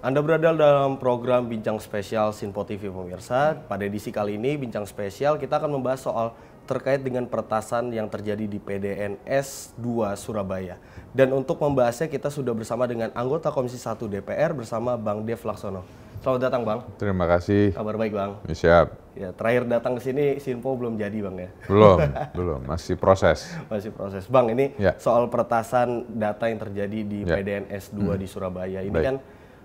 Anda berada dalam program Bincang Spesial Sinpo TV pemirsa. Pada edisi kali ini, Bincang Spesial kita akan membahas soal terkait dengan peretasan yang terjadi di PDNS 2 Surabaya. Dan untuk membahasnya kita sudah bersama dengan anggota Komisi 1 DPR bersama Bang Dev Laksono. Selamat datang Bang. Terima kasih. Kabar baik Bang? Siap. Ya, terakhir datang ke sini Sinpo belum jadi Bang ya? Belum, masih proses. Masih proses. Bang, ini ya. Soal peretasan data yang terjadi di PDNS 2 di Surabaya. Ini kan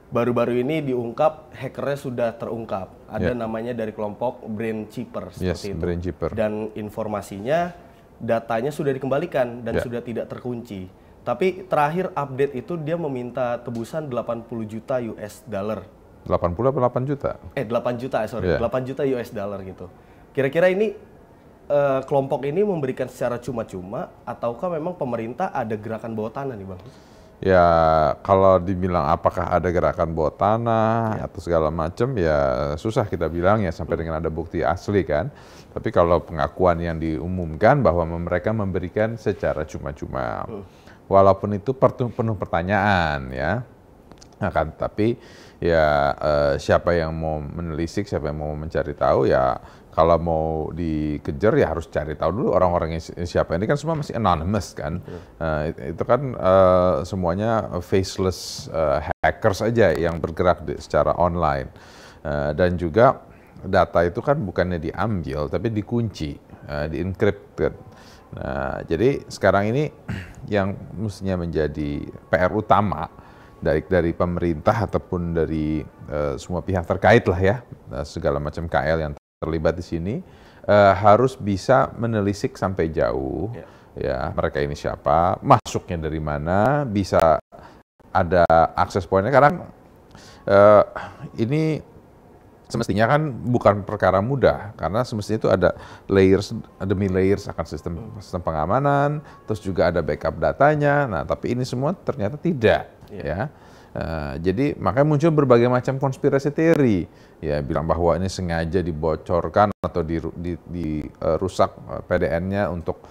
baru-baru ini diungkap, hackernya sudah terungkap. Ada namanya dari kelompok Brain Cheaper seperti itu. Brain Cheaper. Dan informasinya, datanya sudah dikembalikan dan sudah tidak terkunci. Tapi terakhir update itu dia meminta tebusan 80 juta US dollar. 80 atau 8 juta? 8 juta, 8 juta US dollar gitu. Kira-kira ini kelompok ini memberikan secara cuma-cuma ataukah memang pemerintah ada gerakan bawah tanah nih Bang? Ya, kalau dibilang apakah ada gerakan bawah tanah atau segala macam, ya susah kita bilang ya sampai dengan ada bukti asli kan. Tapi kalau pengakuan yang diumumkan bahwa mereka memberikan secara cuma-cuma, walaupun itu penuh pertanyaan ya. Tapi ya siapa yang mau menelisik, siapa yang mau mencari tahu ya kalau mau dikejar ya harus cari tahu dulu orang-orangnya siapa. Ini kan semua masih anonymous kan. Itu kan semuanya faceless hackers aja yang bergerak secara online. Dan juga data itu kan bukannya diambil tapi dikunci, di-encrypt. Nah, jadi sekarang ini yang mestinya menjadi PR utama dari pemerintah ataupun dari semua pihak terkait lah ya, segala macam KL yang terlibat di sini harus bisa menelisik sampai jauh ya mereka ini siapa, masuknya dari mana, bisa ada akses poinnya. Karena ini semestinya kan bukan perkara mudah karena semestinya itu ada layers demi layers akan sistem pengamanan, terus juga ada backup datanya. Nah, tapi ini semua ternyata tidak. Ya, jadi makanya muncul berbagai macam konspirasi teori, ya bilang bahwa ini sengaja dibocorkan atau dirusak PDN-nya untuk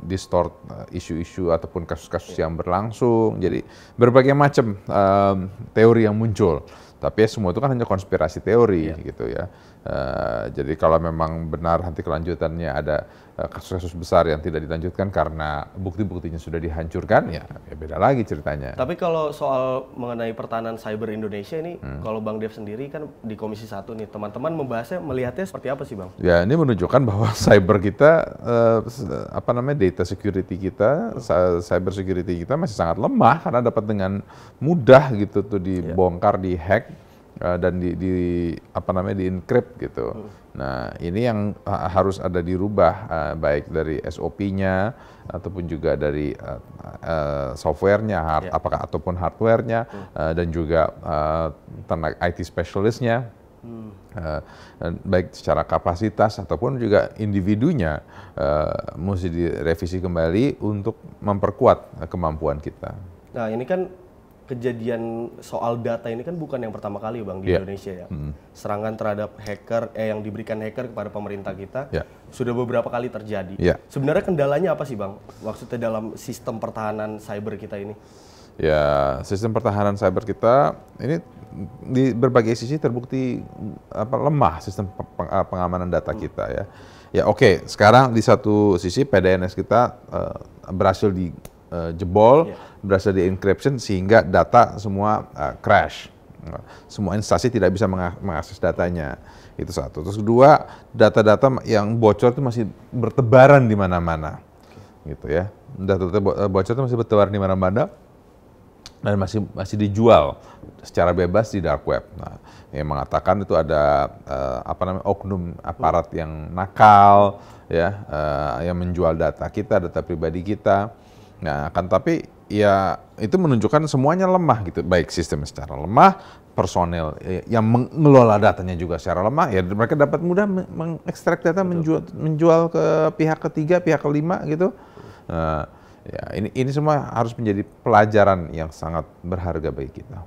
distort isu-isu ataupun kasus-kasus yang berlangsung. Jadi berbagai macam teori yang muncul. Tapi ya semua itu kan hanya konspirasi teori gitu ya. Jadi kalau memang benar nanti kelanjutannya ada kasus-kasus besar yang tidak dilanjutkan karena bukti-buktinya sudah dihancurkan, ya beda lagi ceritanya. Tapi kalau soal mengenai pertahanan cyber Indonesia ini, kalau Bang Dev sendiri kan di Komisi 1 nih, teman-teman membahasnya, melihatnya seperti apa sih Bang? Ya ini menunjukkan bahwa cyber kita, data security kita, cyber security kita masih sangat lemah karena dapat dengan mudah gitu tuh dibongkar, dihack. Dan di-encrypt gitu. Nah, ini yang harus ada dirubah, baik dari SOP-nya ataupun juga dari software-nya, ataupun hardware-nya, dan juga tenaga IT specialist-nya, baik secara kapasitas ataupun juga individunya mesti direvisi kembali untuk memperkuat kemampuan kita. Nah, ini kan kejadian soal data ini kan bukan yang pertama kali Bang di Indonesia ya. Serangan terhadap hacker yang diberikan hacker kepada pemerintah kita sudah beberapa kali terjadi. Sebenarnya kendalanya apa sih Bang? Maksudnya dalam sistem pertahanan cyber kita ini? Ya, sistem pertahanan cyber kita ini di berbagai sisi terbukti lemah sistem pengamanan data kita ya. Ya oke, sekarang di satu sisi PDNS kita berhasil jebol, berhasil di-encryption sehingga data semua crash. Semua instansi tidak bisa mengakses datanya. Itu satu. Terus kedua, data-data yang bocor itu masih bertebaran di mana-mana. Gitu ya. Data-data bocor itu masih bertebaran di mana-mana dan masih dijual secara bebas di dark web. Nah, yang mengatakan itu ada oknum aparat yang nakal ya, yang menjual data kita, data pribadi kita. Nah, tapi ya itu menunjukkan semuanya lemah gitu, baik sistem secara lemah, personel yang mengelola datanya juga secara lemah, ya mereka dapat mudah mengekstrak data, menjual ke pihak ketiga, pihak kelima gitu. Ya ini semua harus menjadi pelajaran yang sangat berharga bagi kita.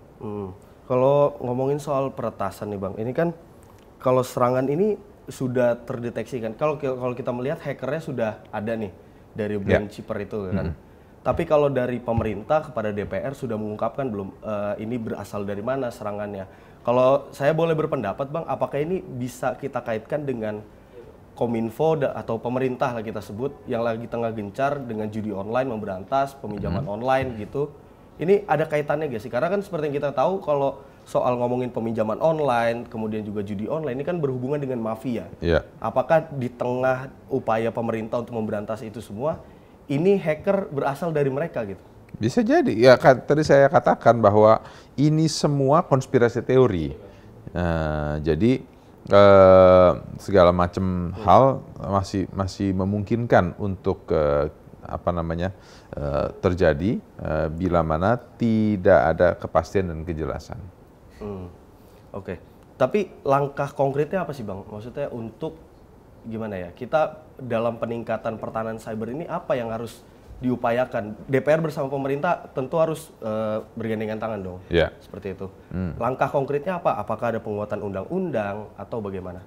Kalau ngomongin soal peretasan nih Bang, ini kan kalau serangan ini sudah terdeteksi kan, kalau kita melihat hackernya sudah ada nih dari Brain Cheaper itu kan. Tapi kalau dari pemerintah kepada DPR sudah mengungkapkan belum ini berasal dari mana serangannya? Kalau saya boleh berpendapat Bang, apakah ini bisa kita kaitkan dengan Kominfo atau pemerintah lah kita sebut yang lagi tengah gencar dengan judi online, memberantas peminjaman online gitu. Ini ada kaitannya gak sih? Karena kan seperti yang kita tahu kalau soal ngomongin peminjaman online, kemudian juga judi online ini kan berhubungan dengan mafia. Iya. Apakah di tengah upaya pemerintah untuk memberantas itu semua, ini hacker berasal dari mereka gitu? Bisa jadi, ya tadi saya katakan bahwa ini semua konspirasi teori. Jadi segala macam hal masih memungkinkan untuk terjadi bila mana tidak ada kepastian dan kejelasan. Oke. Tapi langkah konkretnya apa sih Bang? Maksudnya untuk gimana ya? Kita dalam peningkatan pertahanan cyber ini apa yang harus diupayakan? DPR bersama pemerintah tentu harus bergandengan tangan dong. Ya. Seperti itu. Langkah konkretnya apa? Apakah ada penguatan undang-undang atau bagaimana?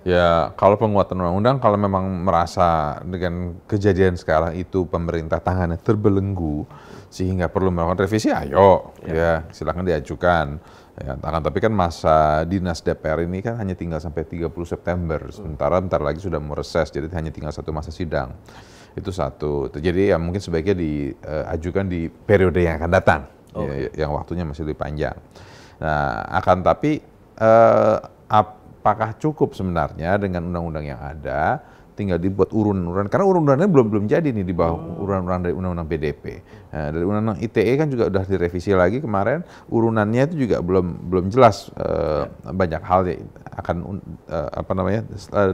Ya, kalau penguatan undang-undang, kalau memang merasa dengan kejadian sekarang itu pemerintah tangannya terbelenggu sehingga perlu melakukan revisi, ayo, ya silakan diajukan. Ya, tapi kan masa dinas DPR ini kan hanya tinggal sampai 30 September, sementara bentar lagi sudah mau reses, jadi hanya tinggal satu masa sidang. Itu satu. Jadi ya mungkin sebaiknya diajukan di periode yang akan datang, yang waktunya masih lebih panjang. Nah, tapi apakah cukup sebenarnya dengan undang-undang yang ada, tinggal dibuat urunan-urunan, karena urunan-urunan belum jadi nih di bawah urunan-urunan dari undang-undang PDP. Nah, dari undang-undang ITE kan juga udah direvisi lagi kemarin, urunannya itu juga belum jelas banyak hal akan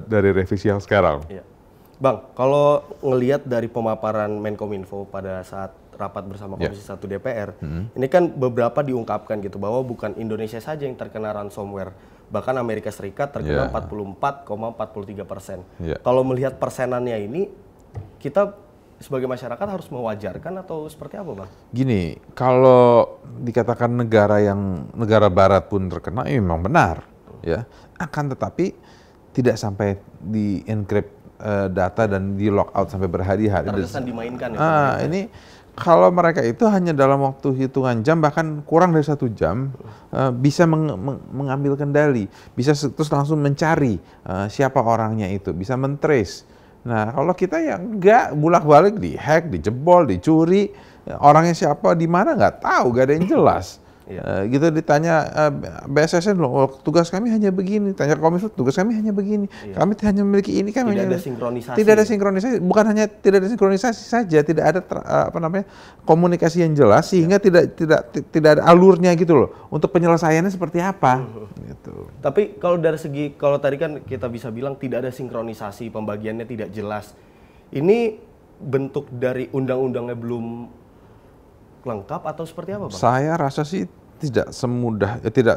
dari revisi yang sekarang. Iya. Bang, kalau ngelihat dari pemaparan Menkominfo pada saat rapat bersama Komisi 1 DPR, ini kan beberapa diungkapkan gitu bahwa bukan Indonesia saja yang terkena ransomware, bahkan Amerika Serikat terkena 44,43%. Kalau melihat persenannya ini, kita sebagai masyarakat harus mewajarkan atau seperti apa, Bang? Gini, kalau dikatakan negara barat pun terkena, ini memang benar, ya. Akan tetapi tidak sampai di-encrypt data dan di lockout sampai berhari-hari. Terkesan dimainkan ya. Ini kalau mereka itu hanya dalam waktu hitungan jam, bahkan kurang dari 1 jam, bisa mengambil kendali, bisa terus langsung mencari siapa orangnya itu, bisa men-trace. Nah, kalau kita ya enggak, bolak-balik dihack, dijebol, dicuri, orangnya siapa, di mana nggak tahu, nggak ada yang jelas. Gitu ditanya BSSN loh, tugas kami hanya begini, tanya Kominfo, tugas kami hanya begini, kami hanya memiliki ini, kami tidak ada sinkronisasi. Tidak ada sinkronisasi, bukan hanya tidak ada sinkronisasi saja, tidak ada komunikasi yang jelas, sehingga tidak ada alurnya gitu loh untuk penyelesaiannya seperti apa. Gitu. Tapi kalau dari segi, kalau tadi kan kita bisa bilang tidak ada sinkronisasi, pembagiannya tidak jelas. Ini bentuk dari undang-undangnya belum lengkap atau seperti apa, Bang? Saya rasa sih tidak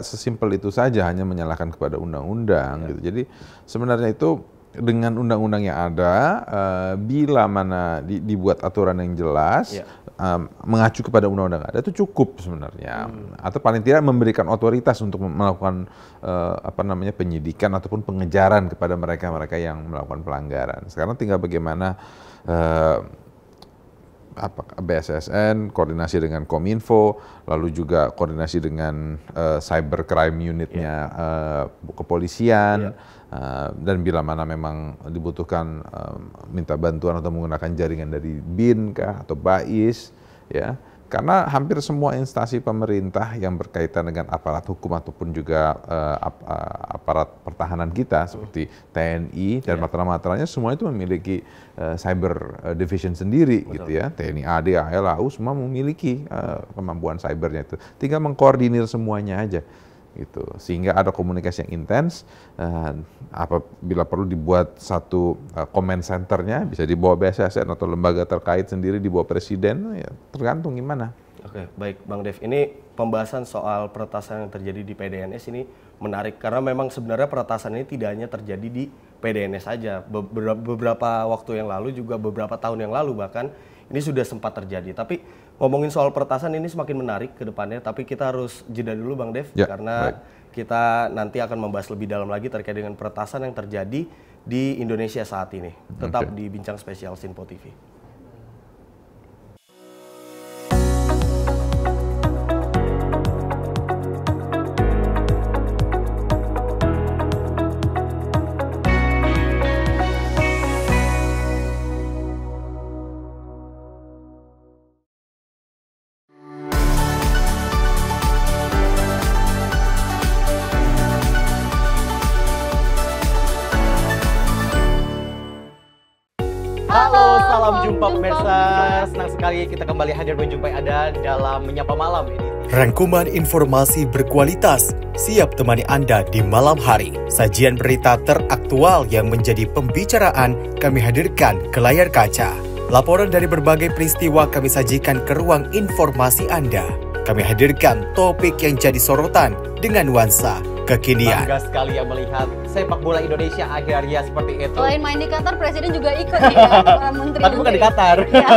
sesimpel itu saja hanya menyalahkan kepada undang-undang gitu. Jadi sebenarnya itu dengan undang-undang yang ada, bila mana dibuat aturan yang jelas, mengacu kepada undang-undang yang ada itu cukup sebenarnya. Atau paling tidak memberikan otoritas untuk melakukan penyidikan ataupun pengejaran kepada mereka-mereka yang melakukan pelanggaran. Sekarang tinggal bagaimana BSSN koordinasi dengan Kominfo, lalu juga koordinasi dengan cybercrime unitnya kepolisian, dan bila mana memang dibutuhkan minta bantuan atau menggunakan jaringan dari BIN kah atau BAIS, ya. Karena hampir semua instansi pemerintah yang berkaitan dengan aparat hukum ataupun juga aparat pertahanan kita seperti TNI dan matra-matranya semua itu memiliki cyber division sendiri. Betul. Gitu ya. TNI AD, AL, AU semua memiliki kemampuan cybernya itu. Tinggal mengkoordinir semuanya aja. Gitu. Sehingga ada komunikasi yang intens, apabila perlu dibuat satu command centernya, bisa dibawa BSSN atau lembaga terkait sendiri, dibawa presiden, ya tergantung gimana. Oke, baik Bang Dev, ini pembahasan soal peretasan yang terjadi di PDNS ini menarik, karena memang sebenarnya peretasan ini tidak hanya terjadi di PDNS saja, beberapa waktu yang lalu juga beberapa tahun yang lalu bahkan ini sudah sempat terjadi. Tapi ngomongin soal peretasan ini semakin menarik ke depannya, tapi kita harus jeda dulu Bang Dev, karena kita nanti akan membahas lebih dalam lagi terkait dengan peretasan yang terjadi di Indonesia saat ini. Tetap di Bincang Spesial Sinpo TV. Halo, salam jumpa pemirsa. Senang sekali kita kembali hadir menjumpai Anda dalam Menyapa Malam ini. Rangkuman informasi berkualitas siap temani Anda di malam hari. Sajian berita teraktual yang menjadi pembicaraan kami hadirkan ke layar kaca. Laporan dari berbagai peristiwa kami sajikan ke ruang informasi Anda. Kami hadirkan topik yang jadi sorotan dengan nuansa kekinian. Bangga sekali ya melihat sepak bola Indonesia akhirnya seperti itu. Selain main di Qatar, Presiden juga ikut ya, para menteri. Tapi bukan di Qatar. Ya,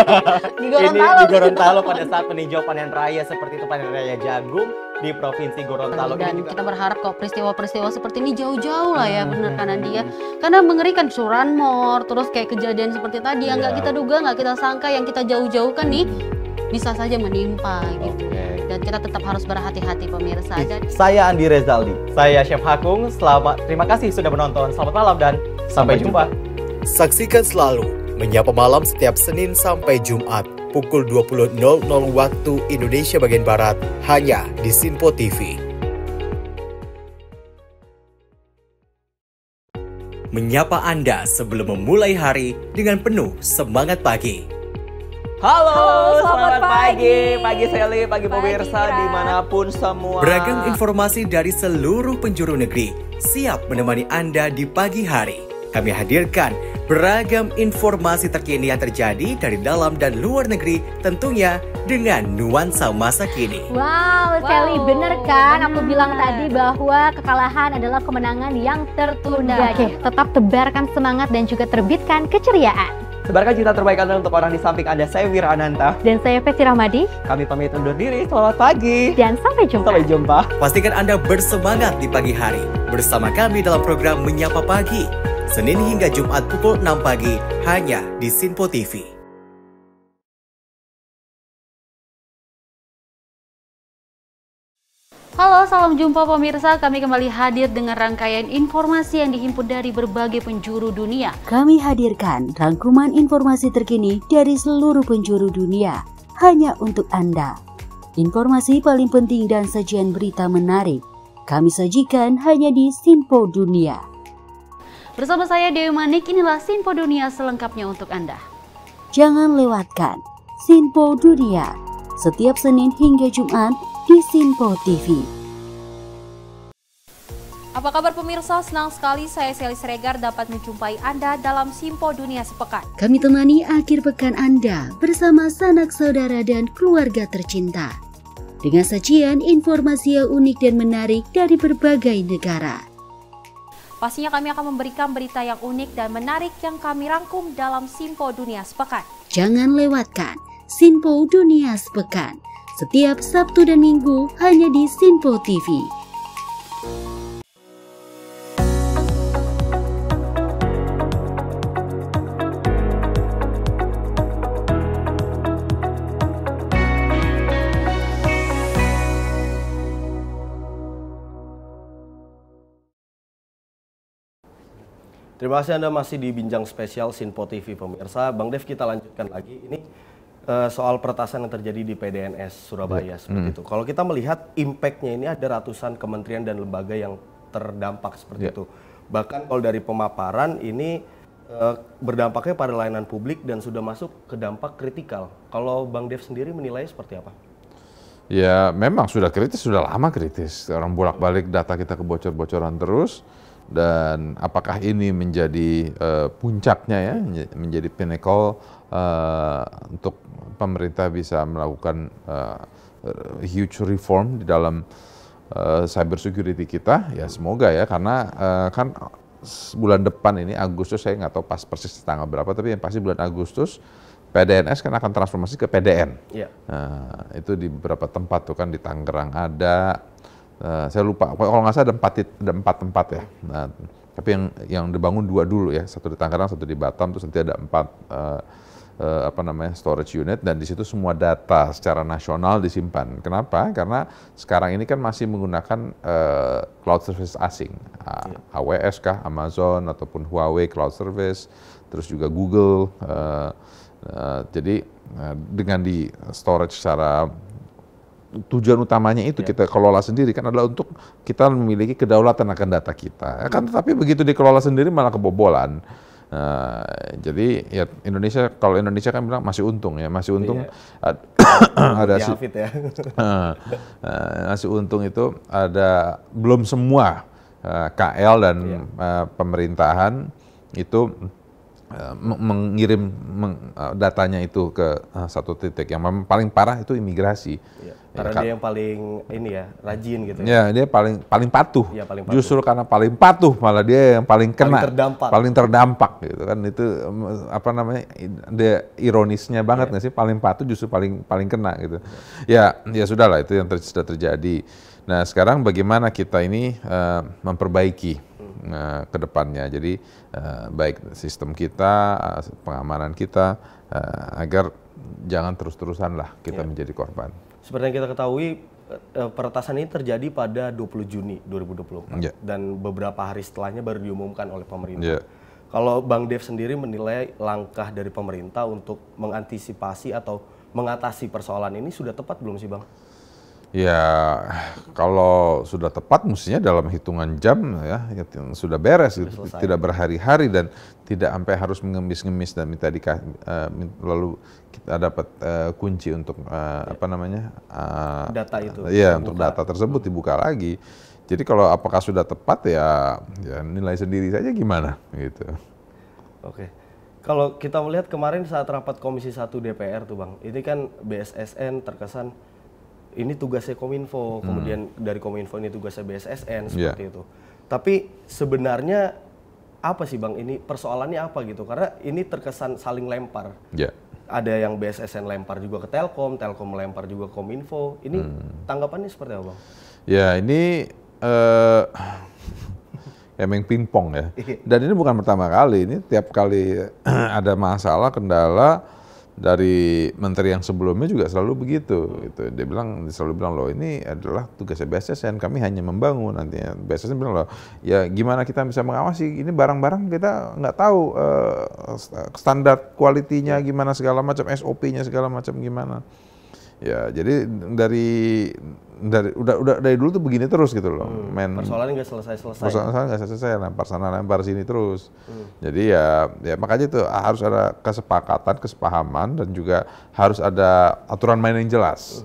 di Gorontalo. Ini di Gorontalo pada saat meninjau panen raya seperti itu, panen raya jagung di Provinsi Gorontalo. Dan kita berharap kok peristiwa-peristiwa seperti ini jauh-jauh lah ya, benar kanan dia. Karena mengerikan Curanmor, terus kayak kejadian seperti tadi yang nggak kita duga, nggak kita sangka, yang kita jauh-jauhkan nih bisa saja menimpa gitu. Dan kita tetap harus berhati-hati pemirsa. Saya Andi Rezaldi. Saya Chef Hakung. Terima kasih sudah menonton. Selamat malam dan sampai jumpa. Saksikan selalu Menyapa Malam setiap Senin sampai Jumat pukul 20.00 waktu Indonesia bagian Barat hanya di Sinpo TV. Menyapa Anda sebelum memulai hari dengan penuh semangat pagi. Halo, selamat pagi. Pagi Sally, pagi pemirsa dimanapun semua. Beragam informasi dari seluruh penjuru negeri siap menemani Anda di pagi hari. Kami hadirkan beragam informasi terkini yang terjadi dari dalam dan luar negeri, tentunya dengan nuansa masa kini. Wow, Sally, bener kan? Aku bilang tadi bahwa kekalahan adalah kemenangan yang tertunda. Oke, tetap tebarkan semangat dan juga terbitkan keceriaan. Sebarkan cerita terbaik Anda untuk orang di samping Anda. Saya Wira Ananta. Dan saya Festi Rahmadi. Kami pamit undur diri. Selamat pagi. Dan sampai jumpa. Sampai jumpa. Pastikan Anda bersemangat di pagi hari bersama kami dalam program Menyapa Pagi. Senin hingga Jumat pukul 6 pagi hanya di Sinpo TV. Halo, salam jumpa pemirsa. Kami kembali hadir dengan rangkaian informasi yang dihimpun dari berbagai penjuru dunia. Kami hadirkan rangkuman informasi terkini dari seluruh penjuru dunia hanya untuk Anda. Informasi paling penting dan sajian berita menarik kami sajikan hanya di Sinpo Dunia. Bersama saya Dewi Manik, inilah Sinpo Dunia selengkapnya untuk Anda. Jangan lewatkan Sinpo Dunia setiap Senin hingga Jumat di Sinpo TV. Apa kabar pemirsa? Senang sekali saya Sally Sregar dapat menjumpai Anda dalam Sinpo Dunia Sepekan. Kami temani akhir pekan Anda bersama sanak saudara dan keluarga tercinta. Dengan sajian informasi yang unik dan menarik dari berbagai negara. Pastinya kami akan memberikan berita yang unik dan menarik yang kami rangkum dalam Sinpo Dunia Sepekan. Jangan lewatkan Sinpo Dunia Sepekan setiap Sabtu dan Minggu hanya di Sinpo TV. Terima kasih Anda masih di Bincang Spesial Sinpo TV pemirsa. Bang Dev, kita lanjutkan lagi. Ini soal peretasan yang terjadi di PDNS Surabaya seperti itu. Kalau kita melihat impact-nya ini ada ratusan kementerian dan lembaga yang terdampak seperti itu. Bahkan kalau dari pemaparan ini berdampaknya pada layanan publik dan sudah masuk ke dampak kritikal. Kalau Bang Dev sendiri menilai seperti apa? Ya memang sudah kritis, sudah lama kritis. Orang bolak-balik data kita kebocor-bocoran terus. Dan apakah ini menjadi puncaknya ya, menjadi pinnacle untuk pemerintah bisa melakukan huge reform di dalam cyber security kita? Ya semoga ya, karena kan bulan depan ini Agustus, saya nggak tahu pas persis tanggal berapa, tapi yang pasti bulan Agustus PDNS kan akan transformasi ke PDN. Yeah. Nah, itu di beberapa tempat tuh kan, di Tangerang ada. Saya lupa, kalau nggak salah ada empat tempat ya. Nah, tapi yang dibangun 2 dulu ya, satu di Tangerang, satu di Batam, terus nanti ada 4 storage unit, dan di situ semua data secara nasional disimpan. Kenapa? Karena sekarang ini kan masih menggunakan cloud service asing, AWS kah, Amazon ataupun Huawei cloud service, terus juga Google. Jadi dengan di storage secara tujuan utamanya itu kita kelola sendiri kan adalah untuk kita memiliki kedaulatan akan data kita. Kan tetapi begitu dikelola sendiri malah kebobolan. Jadi ya Indonesia, kalau Indonesia kan bilang masih untung ya, masih untung ada Hafid ya. masih untung itu ada belum semua KL dan pemerintahan itu mengirim datanya itu ke satu titik. Yang memang paling parah itu imigrasi. Karena dia yang paling ini ya, rajin gitu ya. Ya, dia paling patuh. Ya, paling patuh. Justru karena paling patuh malah dia yang paling kena. Paling terdampak Gitu kan. Itu apa namanya? Dia ironisnya banget nggak sih? Paling patuh justru paling kena gitu. Ya sudahlah, itu yang sudah terjadi. Nah, sekarang bagaimana kita ini memperbaiki ke depannya. Jadi baik sistem kita, pengamanan kita agar jangan terus-terusan lah kita menjadi korban. Seperti yang kita ketahui, peretasan ini terjadi pada 20 Juni 2024 dan beberapa hari setelahnya baru diumumkan oleh pemerintah. Kalau Bang Dev sendiri menilai langkah dari pemerintah untuk mengantisipasi atau mengatasi persoalan ini sudah tepat belum sih, Bang? Ya, kalau sudah tepat mestinya dalam hitungan jam ya sudah beres, gitu. Tidak berhari-hari dan tidak sampai harus mengemis-ngemis dan minta lalu kita dapat kunci untuk apa namanya data itu. Iya, untuk data tersebut dibuka lagi. Jadi kalau apakah sudah tepat ya nilai sendiri saja gimana gitu. Oke. Kalau kita melihat kemarin saat rapat Komisi 1 DPR tuh, Bang, ini kan BSSN terkesan ini tugasnya Kominfo, kemudian dari Kominfo ini tugasnya BSSN seperti itu. Tapi sebenarnya apa sih, Bang, ini persoalannya apa gitu? Karena ini terkesan saling lempar. Ada yang BSSN lempar juga ke Telkom, Telkom melempar juga ke Kominfo. Ini tanggapannya seperti apa, Bang? Ya, ini emang pingpong ya. Dan ini bukan pertama kali, ini tiap kali ada masalah, kendala dari menteri yang sebelumnya juga selalu begitu. Gitu. Dia selalu bilang loh, ini adalah tugasnya BSSN, kami hanya membangun. Nantinya BSSN bilang loh, ya gimana kita bisa mengawasi ini barang-barang kita nggak tahu standar kualitinya gimana, segala macam SOP-nya segala macam gimana. Ya jadi dari dulu tuh begini terus gitu loh. Persoalannya nggak selesai-selesai. Persoalannya nggak selesai, lempar sana lempar sini terus. Jadi ya makanya itu harus ada kesepahaman dan juga harus ada aturan main yang jelas.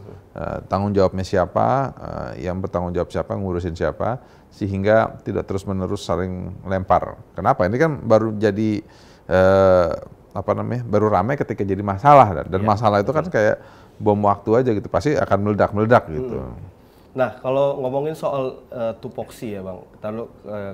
Tanggung jawabnya siapa, yang bertanggung jawab siapa, ngurusin siapa, sehingga tidak terus-menerus saling lempar. Kenapa? Ini kan baru jadi baru ramai ketika jadi masalah dan masalah itu kan kayak bom waktu aja gitu, pasti akan meledak gitu. Nah, kalau ngomongin soal tupoksi ya, Bang,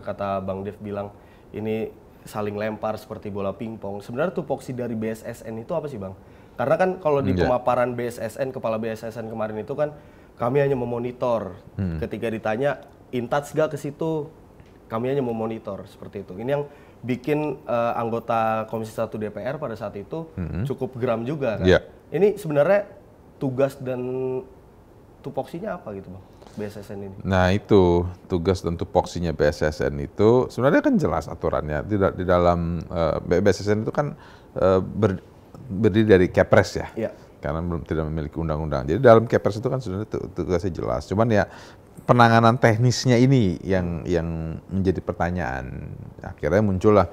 kata Bang Dev bilang ini saling lempar seperti bola pingpong. Sebenarnya tupoksi dari BSSN itu apa sih, Bang? Karena kan kalau di pemaparan BSSN, kepala BSSN kemarin itu kan kami hanya memonitor. Ketika ditanya in-touch gak ke situ, kami hanya memonitor seperti itu. Ini yang bikin anggota Komisi 1 DPR pada saat itu cukup geram juga kan. Ini sebenarnya tugas dan tupoksinya apa gitu, Bang, BSSN ini? Nah itu tugas dan tupoksinya BSSN itu sebenarnya kan jelas aturannya. Di dalam BSSN itu kan berdiri dari Kepres ya, karena tidak memiliki undang-undang. Jadi dalam Kepres itu kan sebenarnya tugasnya jelas. Cuman ya penanganan teknisnya ini yang menjadi pertanyaan. Akhirnya muncullah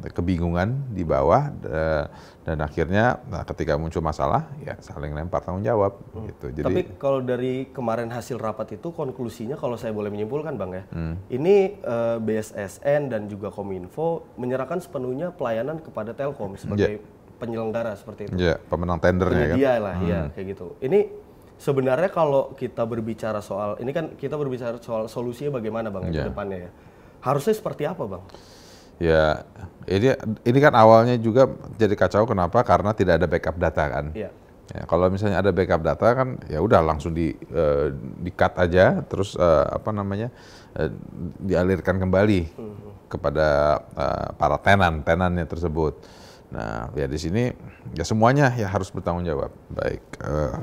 kebingungan di bawah dan akhirnya ketika muncul masalah ya saling lempar tanggung jawab gitu. Jadi, tapi kalau dari kemarin hasil rapat itu konklusinya kalau saya boleh menyimpulkan, Bang ya, ini BSSN dan juga Kominfo menyerahkan sepenuhnya pelayanan kepada Telkom sebagai penyelenggara seperti itu. Pemenang tendernya penyedia kan. Kayak gitu. Ini sebenarnya kalau kita berbicara soal, ini kan kita berbicara soal solusinya bagaimana, Bang, ke depannya ya. Harusnya seperti apa, Bang? Ya, ini kan awalnya juga jadi kacau. Kenapa? Karena tidak ada backup data kan. Ya, kalau misalnya ada backup data kan, ya udah langsung di-cut aja, terus dialirkan kembali kepada para tenannya tersebut. Nah, ya di sini ya semuanya ya harus bertanggung jawab, baik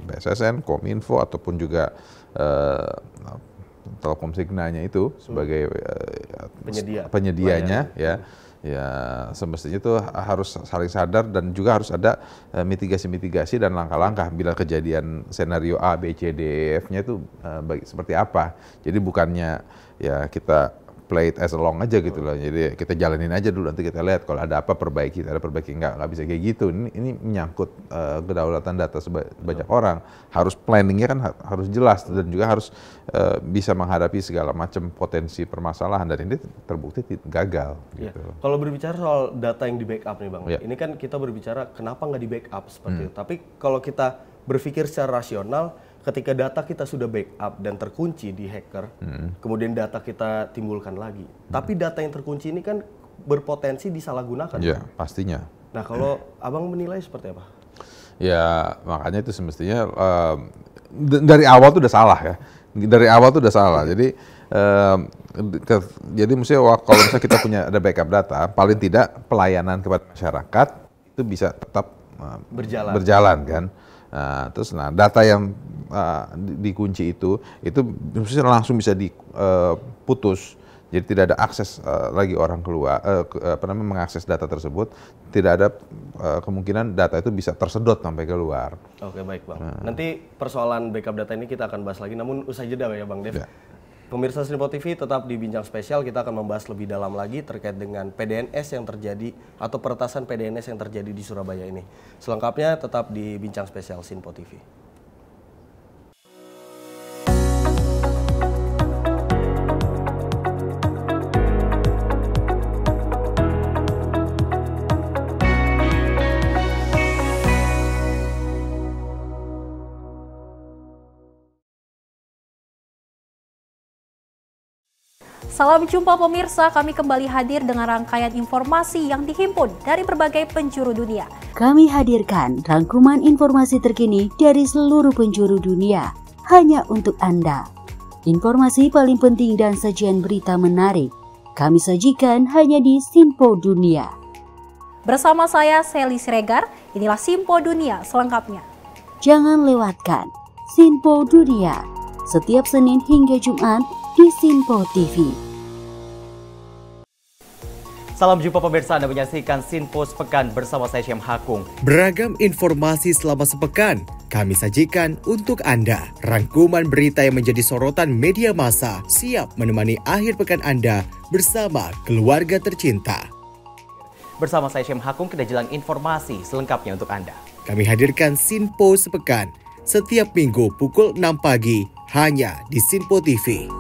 BSSN, Kominfo ataupun juga Telkom Signanya itu sebagai penyedianya ya semestinya itu harus saling sadar dan juga harus ada mitigasi dan langkah-langkah bila kejadian senario A, B, C, D, E, F-nya itu seperti apa. Jadi bukannya ya kita play it as along aja gitu loh. Jadi kita jalanin aja dulu, nanti kita lihat kalau ada apa perbaiki, ada perbaiki, nggak bisa kayak gitu. Ini menyangkut kedaulatan data banyak orang. Harus planningnya kan harus jelas dan juga harus bisa menghadapi segala macam potensi permasalahan, dan ini terbukti gagal. Ya. Gitu. Kalau berbicara soal data yang di backup nih Bang, ini kan kita berbicara kenapa nggak di backup seperti itu. Tapi kalau kita berpikir secara rasional, ketika data kita sudah backup dan terkunci di hacker, kemudian data kita timbulkan lagi. Tapi data yang terkunci ini kan berpotensi disalahgunakan. Ya, pastinya. Nah, kalau Abang menilai seperti apa? Ya, makanya itu semestinya dari awal tuh udah salah ya. Dari awal tuh udah salah. Jadi mestinya kalau misalnya kita punya ada backup data, paling tidak pelayanan kepada masyarakat itu bisa tetap berjalan kan. Terus data yang dikunci itu langsung bisa diputus, jadi tidak ada akses lagi orang keluar mengakses data tersebut, tidak ada kemungkinan data itu bisa tersedot sampai keluar. Oke, baik Bang. Nanti persoalan backup data ini kita akan bahas lagi, namun usai jeda ya Bang Dev. Pemirsa Sinpo TV tetap di Bincang Spesial, kita akan membahas lebih dalam lagi terkait dengan PDNS yang terjadi atau peretasan PDNS yang terjadi di Surabaya ini. Selengkapnya tetap di Bincang Spesial Sinpo TV. Salam jumpa pemirsa, kami kembali hadir dengan rangkaian informasi yang dihimpun dari berbagai penjuru dunia. Kami hadirkan rangkuman informasi terkini dari seluruh penjuru dunia hanya untuk Anda. Informasi paling penting dan sajian berita menarik kami sajikan hanya di Sinpo Dunia. Bersama saya Sally Siregar, inilah Sinpo Dunia selengkapnya. Jangan lewatkan Sinpo Dunia setiap Senin hingga Jumat di Sinpo TV. Salam jumpa pemirsa, Anda menyaksikan Sinpo Sepekan bersama saya Syem Hakung. Beragam informasi selama sepekan kami sajikan untuk Anda. Rangkuman berita yang menjadi sorotan media massa siap menemani akhir pekan Anda bersama keluarga tercinta. Bersama saya Syem Hakung, kita jelang informasi selengkapnya untuk Anda. Kami hadirkan Sinpo Sepekan setiap minggu pukul 6 pagi hanya di Sinpo TV.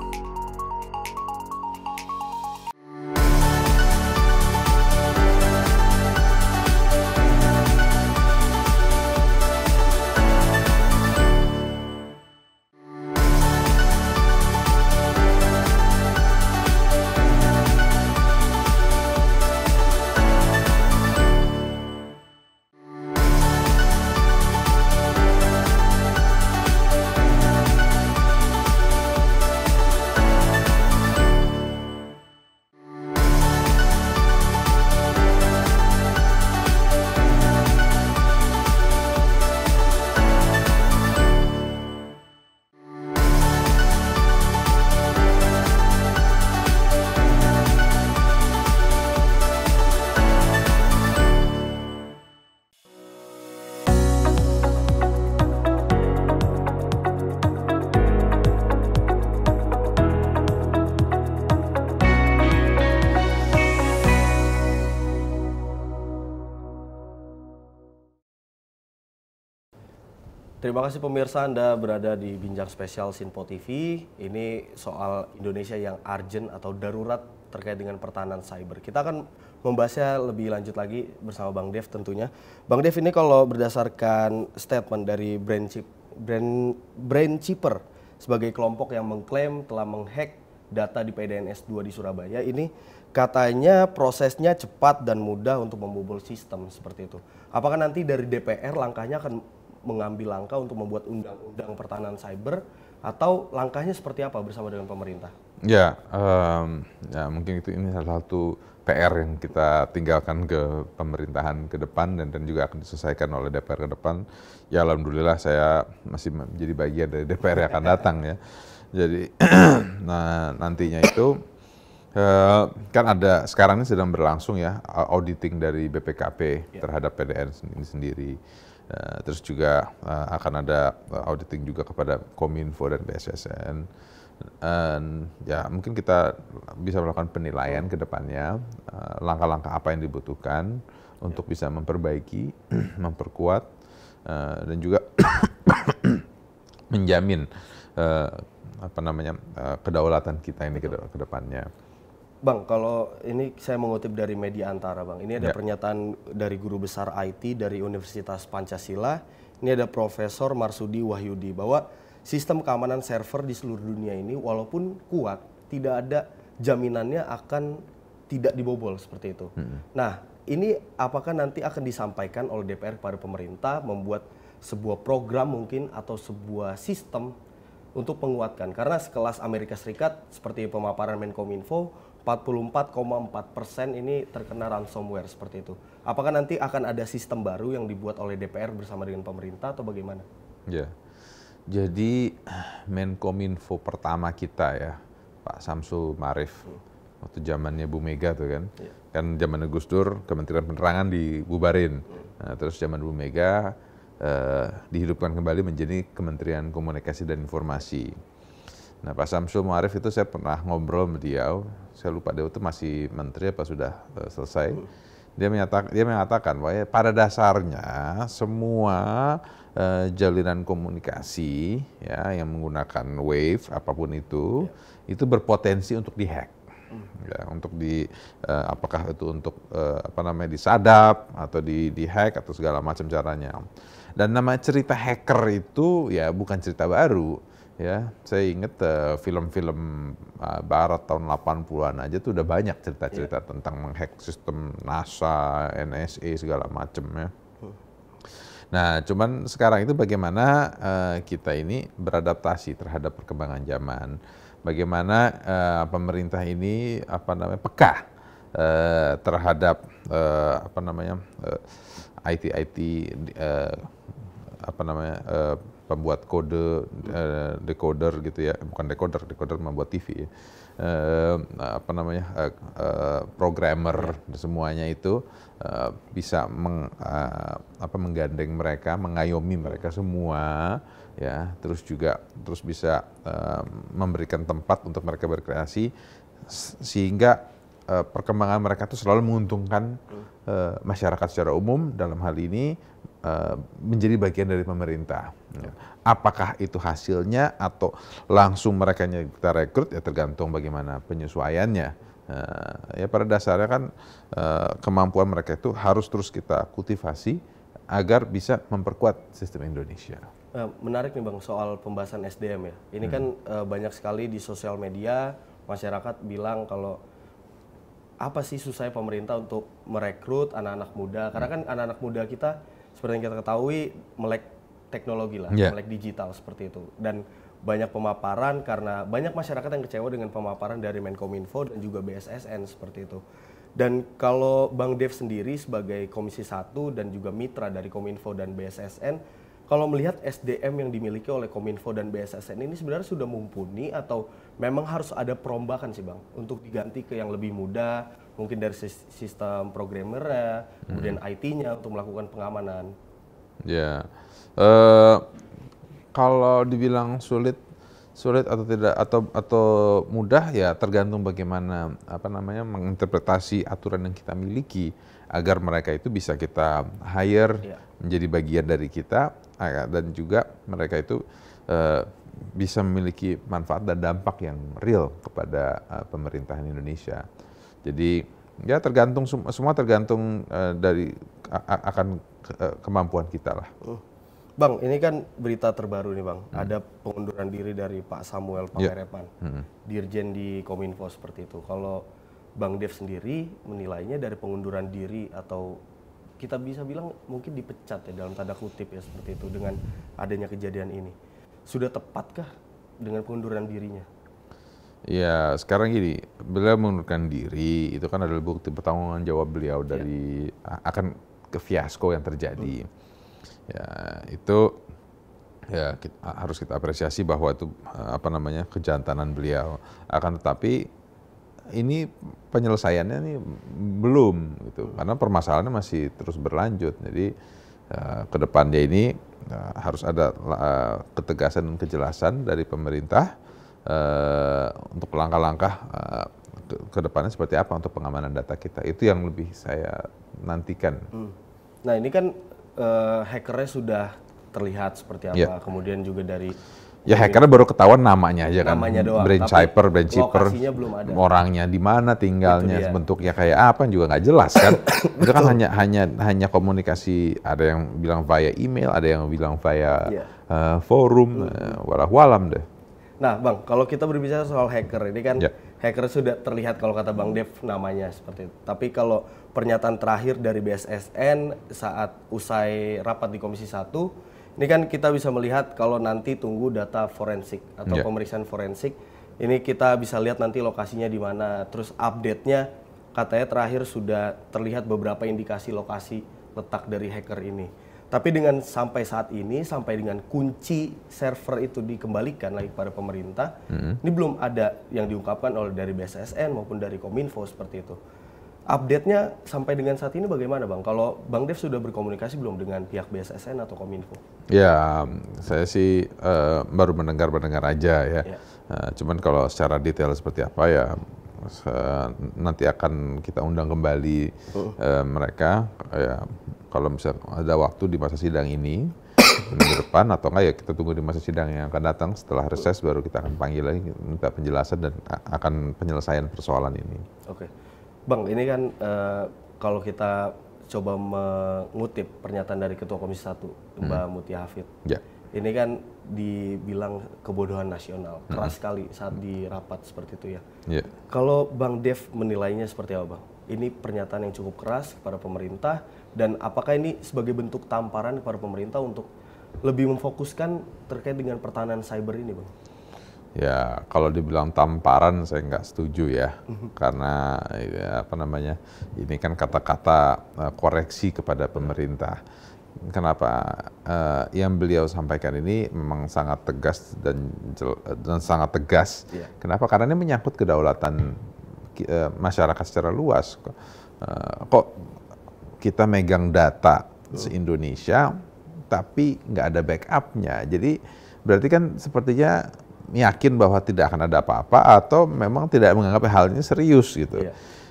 Terima kasih pemirsa, Anda berada di Bincang Spesial Sinpo TV. Ini soal Indonesia yang urgent atau darurat terkait dengan pertahanan cyber. Kita akan membahasnya lebih lanjut lagi bersama Bang Dev tentunya. Bang Dev, ini kalau berdasarkan statement dari Brainchipper sebagai kelompok yang mengklaim telah menghack data di PDNS 2 di Surabaya, ini katanya prosesnya cepat dan mudah untuk membobol sistem seperti itu. Apakah nanti dari DPR langkahnya akan mengambil langkah untuk membuat undang-undang pertahanan cyber, atau langkahnya seperti apa bersama dengan pemerintah? Ya, mungkin ini salah satu PR yang kita tinggalkan ke pemerintahan ke depan dan juga akan diselesaikan oleh DPR ke depan. Ya alhamdulillah saya masih menjadi bagian dari DPR yang akan datang ya. Jadi nantinya itu kan ada sekarang ini sedang berlangsung ya auditing dari BPKP terhadap PDN ini sendiri. Terus juga akan ada auditing juga kepada Kominfo dan BSSN. Ya mungkin kita bisa melakukan penilaian ke depannya, langkah-langkah apa yang dibutuhkan untuk bisa memperbaiki, memperkuat, dan juga menjamin kedaulatan kita ini ke depannya. Bang, kalau ini saya mengutip dari media Antara, Bang. Ini ada pernyataan dari guru besar IT dari Universitas Pancasila. Ini ada Profesor Marsudi Wahyudi bahwa sistem keamanan server di seluruh dunia ini walaupun kuat, tidak ada jaminannya akan tidak dibobol seperti itu. Nah, ini apakah nanti akan disampaikan oleh DPR kepada pemerintah membuat sebuah program mungkin atau sebuah sistem untuk menguatkan? Karena sekelas Amerika Serikat seperti pemaparan Menkominfo, 44,4% ini terkena ransomware seperti itu. Apakah nanti akan ada sistem baru yang dibuat oleh DPR bersama dengan pemerintah atau bagaimana? Ya. Jadi Menkominfo pertama kita ya, Pak Samsul Ma'arif, waktu zamannya Bu Mega tuh kan, kan zamannya Gus Dur, Kementerian Penerangan dibubarin, nah, terus zaman Bu Mega dihidupkan kembali menjadi Kementerian Komunikasi dan Informasi. Nah Pak Samsul Ma'arif itu saya pernah ngobrol sama dia, saya lupa dia itu masih menteri apa sudah selesai. Dia mengatakan bahwa pada dasarnya semua jalinan komunikasi ya yang menggunakan wave apapun itu berpotensi untuk dihack. Ya, untuk apakah itu untuk disadap atau dihack atau segala macam caranya. Dan nama cerita hacker itu ya bukan cerita baru. Ya, saya ingat film-film barat tahun 80-an aja tuh udah banyak cerita-cerita tentang menghack sistem NASA, NSA segala macam ya. Nah, cuman sekarang itu bagaimana kita ini beradaptasi terhadap perkembangan zaman. Bagaimana pemerintah ini peka terhadap IT pembuat kode, decoder gitu ya, bukan decoder membuat TV ya. Programmer semuanya itu bisa menggandeng mereka, mengayomi mereka semua ya, terus bisa memberikan tempat untuk mereka berkreasi sehingga perkembangan mereka itu selalu menguntungkan masyarakat secara umum, dalam hal ini menjadi bagian dari pemerintah. Apakah itu hasilnya atau langsung mereka kita rekrut ya tergantung bagaimana penyesuaiannya. Ya pada dasarnya kan kemampuan mereka itu harus terus kita kultivasi agar bisa memperkuat sistem Indonesia. Menarik nih Bang soal pembahasan SDM ya. Ini kan banyak sekali di sosial media masyarakat bilang kalau apa sih susahnya pemerintah untuk merekrut anak-anak muda, karena kan anak-anak muda kita seperti yang kita ketahui melek teknologi lah, melek digital seperti itu. Dan banyak pemaparan karena banyak masyarakat yang kecewa dengan pemaparan dari Menkominfo dan juga BSSN seperti itu. Dan kalau Bang Dev sendiri sebagai Komisi 1 dan juga mitra dari Kominfo dan BSSN, kalau melihat SDM yang dimiliki oleh Kominfo dan BSSN ini sebenarnya sudah mumpuni atau memang harus ada perombakan sih Bang untuk diganti ke yang lebih muda, mungkin dari sistem programmernya, kemudian IT-nya untuk melakukan pengamanan? Ya, kalau dibilang sulit atau tidak atau mudah ya tergantung bagaimana menginterpretasi aturan yang kita miliki agar mereka itu bisa kita hire menjadi bagian dari kita dan juga mereka itu bisa memiliki manfaat dan dampak yang real kepada pemerintahan Indonesia. Jadi ya tergantung semua tergantung dari akan kemampuan kita lah. Bang, ini kan berita terbaru nih Bang, ada pengunduran diri dari Pak Samuel Pangerepan, Dirjen di Kominfo seperti itu. Kalau Bang Dev sendiri menilainya dari pengunduran diri atau kita bisa bilang mungkin dipecat ya dalam tanda kutip ya seperti itu dengan adanya kejadian ini. Sudah tepatkah dengan pengunduran dirinya? Ya sekarang gini, beliau mengundurkan diri itu kan adalah bukti pertanggungjawaban jawab beliau dari akan ke fiasko yang terjadi. Ya itu ya harus kita apresiasi bahwa itu kejantanan beliau. Akan tetapi ini penyelesaiannya ini belum gitu karena permasalahannya masih terus berlanjut. Jadi ke depannya ini harus ada ketegasan dan kejelasan dari pemerintah untuk langkah-langkah ke depannya seperti apa untuk pengamanan data kita. Itu yang lebih saya nantikan. Nah ini kan hackernya sudah terlihat seperti apa, kemudian juga dari hackernya baru ketahuan namanya aja kan, namanya doang, brain chipper, lokasinya belum ada. orangnya di mana tinggalnya, bentuknya kayak apa juga nggak jelas kan. Itu kan hanya komunikasi, ada yang bilang via email, ada yang bilang via forum, walau-walam deh. Nah Bang, kalau kita berbicara soal hacker, ini kan hacker sudah terlihat kalau kata Bang Dev namanya seperti itu. Tapi kalau pernyataan terakhir dari BSSN saat usai rapat di Komisi 1, ini kan kita bisa melihat kalau nanti tunggu data forensik atau pemeriksaan forensik. Ini kita bisa lihat nanti lokasinya di mana. Terus update-nya katanya terakhir sudah terlihat beberapa indikasi lokasi letak dari hacker ini. Tapi dengan sampai saat ini, sampai dengan kunci server itu dikembalikan lagi kepada pemerintah, ini belum ada yang diungkapkan oleh dari BSSN maupun dari Kominfo seperti itu. Update-nya sampai dengan saat ini bagaimana Bang? Kalau Bang Dev sudah berkomunikasi belum dengan pihak BSSN atau Kominfo? Ya, saya sih baru mendengar aja ya. Cuman kalau secara detail seperti apa ya, nanti akan kita undang kembali mereka. Ya, kalau misalnya ada waktu di masa sidang ini, minggu depan atau enggak ya kita tunggu di masa sidang yang akan datang. Setelah reses baru kita akan panggil lagi, minta penjelasan dan akan penyelesaian persoalan ini. Oke. Bang, ini kan kalau kita coba mengutip pernyataan dari Ketua Komisi 1, Mbak Mutia Hafid. Ini kan dibilang kebodohan nasional, keras sekali saat di rapat seperti itu ya. Kalau Bang Dev menilainya seperti apa Bang? Ini pernyataan yang cukup keras kepada pemerintah, dan apakah ini sebagai bentuk tamparan kepada pemerintah untuk lebih memfokuskan terkait dengan pertahanan cyber ini Bang? Ya, kalau dibilang tamparan saya nggak setuju ya, karena ya, ini kan kata-kata koreksi kepada pemerintah. Kenapa? Yang beliau sampaikan ini memang sangat tegas dan sangat tegas. Kenapa? Karena ini menyangkut kedaulatan masyarakat secara luas. Kok kita megang data se-Indonesia, tapi nggak ada backupnya. Jadi berarti kan sepertinya yakin bahwa tidak akan ada apa-apa atau memang tidak menganggap hal ini serius gitu.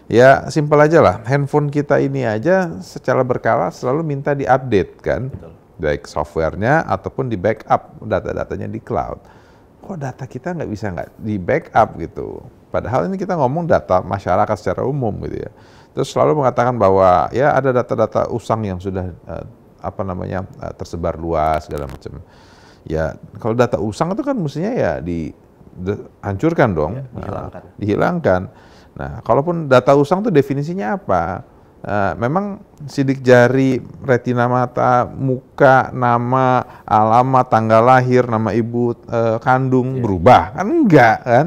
Ya simpel aja lah, handphone kita ini aja secara berkala selalu minta diupdate kan, baik softwarenya ataupun di backup data-datanya di cloud. Kok data kita nggak bisa di backup gitu? Padahal ini kita ngomong data masyarakat secara umum gitu ya. Terus selalu mengatakan bahwa ya ada data-data usang yang sudah tersebar luas segala macam. Ya kalau data usang itu kan mestinya ya dihancurkan dong, dihilangkan. Nah, kalaupun data usang itu definisinya apa? Memang sidik jari, retina mata, muka, nama, alamat, tanggal lahir, nama ibu kandung berubah? Kan enggak kan?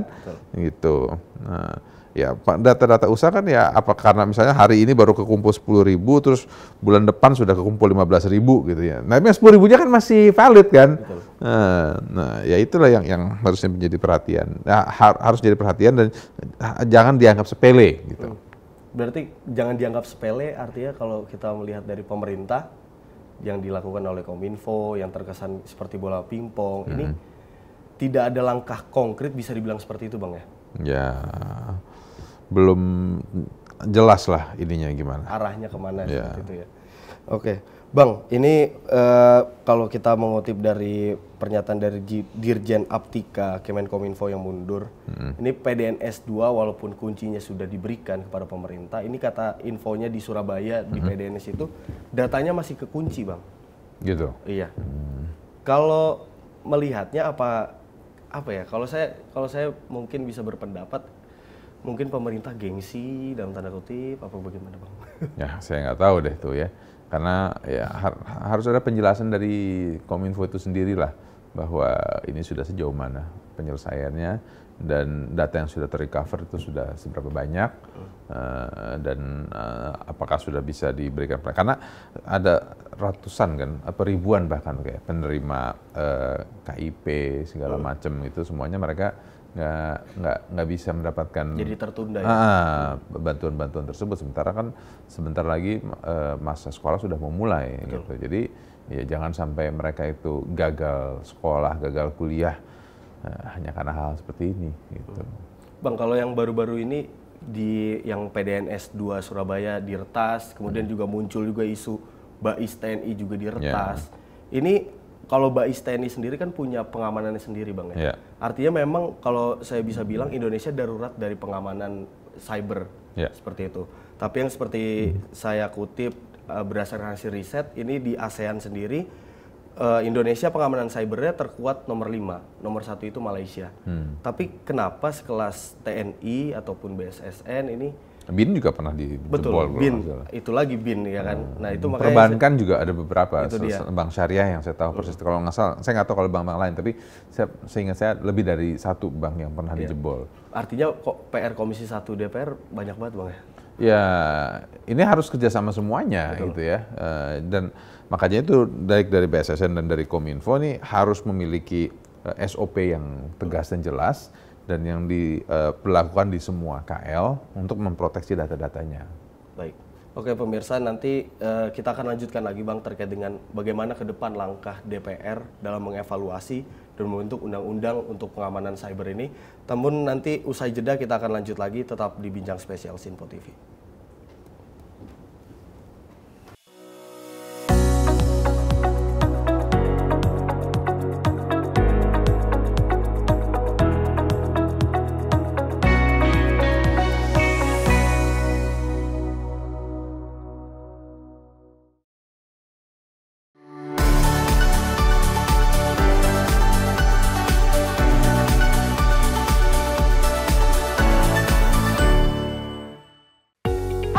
Gitu. Nah, ya data-data usaha kan ya apa karena misalnya hari ini baru kekumpul 10.000, terus bulan depan sudah kekumpul 15.000 gitu ya. Nah, 10.000-nya kan masih valid kan? Nah, ya itulah yang harusnya menjadi perhatian. Nah, harus jadi perhatian dan jangan dianggap sepele gitu. Berarti jangan dianggap sepele, artinya kalau kita melihat dari pemerintah yang dilakukan oleh Kominfo yang terkesan seperti bola pingpong, ini tidak ada langkah konkret bisa dibilang seperti itu Bang ya? Ya, belum jelas lah ininya gimana. Arahnya kemana seperti itu ya. Oke, Bang, ini kalau kita mengutip dari pernyataan dari Dirjen Aptika Kemenkominfo yang mundur, ini PDNS 2 walaupun kuncinya sudah diberikan kepada pemerintah, ini kata infonya di Surabaya di PDNS itu datanya masih kekunci Bang. Gitu? Iya. Kalau melihatnya apa ya, kalau saya mungkin bisa berpendapat mungkin pemerintah gengsi dalam tanda kutip apa bagaimana Bang? Ya saya nggak tahu deh tuh ya, karena ya harus ada penjelasan dari Kominfo itu sendirilah bahwa ini sudah sejauh mana penyelesaiannya dan data yang sudah terrecover itu sudah seberapa banyak dan apakah sudah bisa diberikan, karena ada ratusan kan atau ribuan bahkan kayak penerima KIP segala macam itu semuanya mereka nggak bisa mendapatkan, jadi tertunda ya? Bantuan-bantuan tersebut, sementara kan sebentar lagi masa sekolah sudah mau mulai gitu. Jadi ya jangan sampai mereka itu gagal sekolah, gagal kuliah hanya karena hal seperti ini. Gitu. Bang, kalau yang baru-baru ini di yang PDNS 2 Surabaya diretas, kemudian juga muncul juga isu Bais TNI juga diretas. Ini kalau Bais TNI sendiri kan punya pengamanannya sendiri, Bang ya. Artinya memang kalau saya bisa bilang Indonesia darurat dari pengamanan cyber seperti itu. Tapi yang seperti saya kutip berdasarkan hasil riset ini di ASEAN sendiri Indonesia pengamanan cybernya terkuat nomor 5, nomor 1 itu Malaysia. Tapi kenapa sekelas TNI ataupun BSSN ini BIN juga pernah dijebol. Betul, BIN. Itu lagi BIN ya kan. Nah, itu makanya perbankan juga ada beberapa. Bank syariah yang saya tahu persis. Kalau nggak salah, saya nggak tahu kalau bank-bank lain, tapi seingat saya lebih dari 1 bank yang pernah dijebol. Artinya kok PR Komisi 1 DPR banyak banget, Bang ya? Ya, ini harus kerjasama semuanya gitu ya. Dan makanya itu dari BSSN dan dari Kominfo ini harus memiliki SOP yang tegas dan jelas, dan yang diperlakukan di semua KL untuk memproteksi data-datanya. Baik. Oke pemirsa, nanti kita akan lanjutkan lagi Bang terkait dengan bagaimana ke depan langkah DPR dalam mengevaluasi dan membentuk undang-undang untuk pengamanan cyber ini. Namun nanti usai jeda kita akan lanjut lagi, tetap di Bincang Spesial Sinpo TV.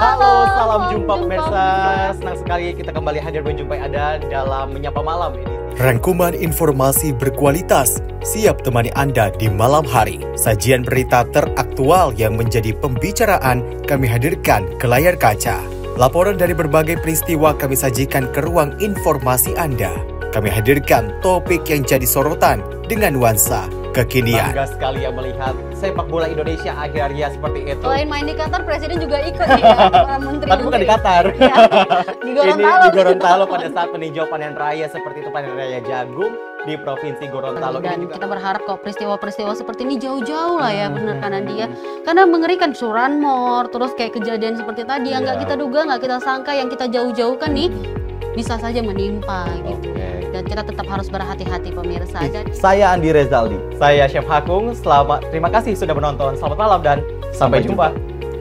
Halo, salam jumpa pemirsa. Senang sekali kita kembali hadir menjumpai Anda dalam Menyapa Malam ini. Rangkuman informasi berkualitas siap temani Anda di malam hari. Sajian berita teraktual yang menjadi pembicaraan kami hadirkan ke layar kaca. Laporan dari berbagai peristiwa kami sajikan ke ruang informasi Anda. Kami hadirkan topik yang jadi sorotan dengan nuansa kekinian. Bangga sekali ya melihat sepak bola Indonesia akhirnya seperti itu. Selain main di Qatar, Presiden juga ikut ya, para menteri. Tapi bukan di Qatar. Ya, di Gorontalo. Ini di Gorontalo pada saat meninjau panen raya seperti itu, panen raya jagung di Provinsi Gorontalo. Dan kita berharap kok peristiwa-peristiwa seperti ini jauh-jauh lah ya, benar kan dia. Karena mengerikan curanmor, terus kayak kejadian seperti tadi yang nggak kita duga, nggak kita sangka, yang kita jauh-jauhkan nih bisa saja menimpa gitu. Dan kita tetap harus berhati-hati pemirsa. Saya Andi Rezaldi, saya Chef Hakung. Terima kasih sudah menonton. Selamat malam dan sampai jumpa.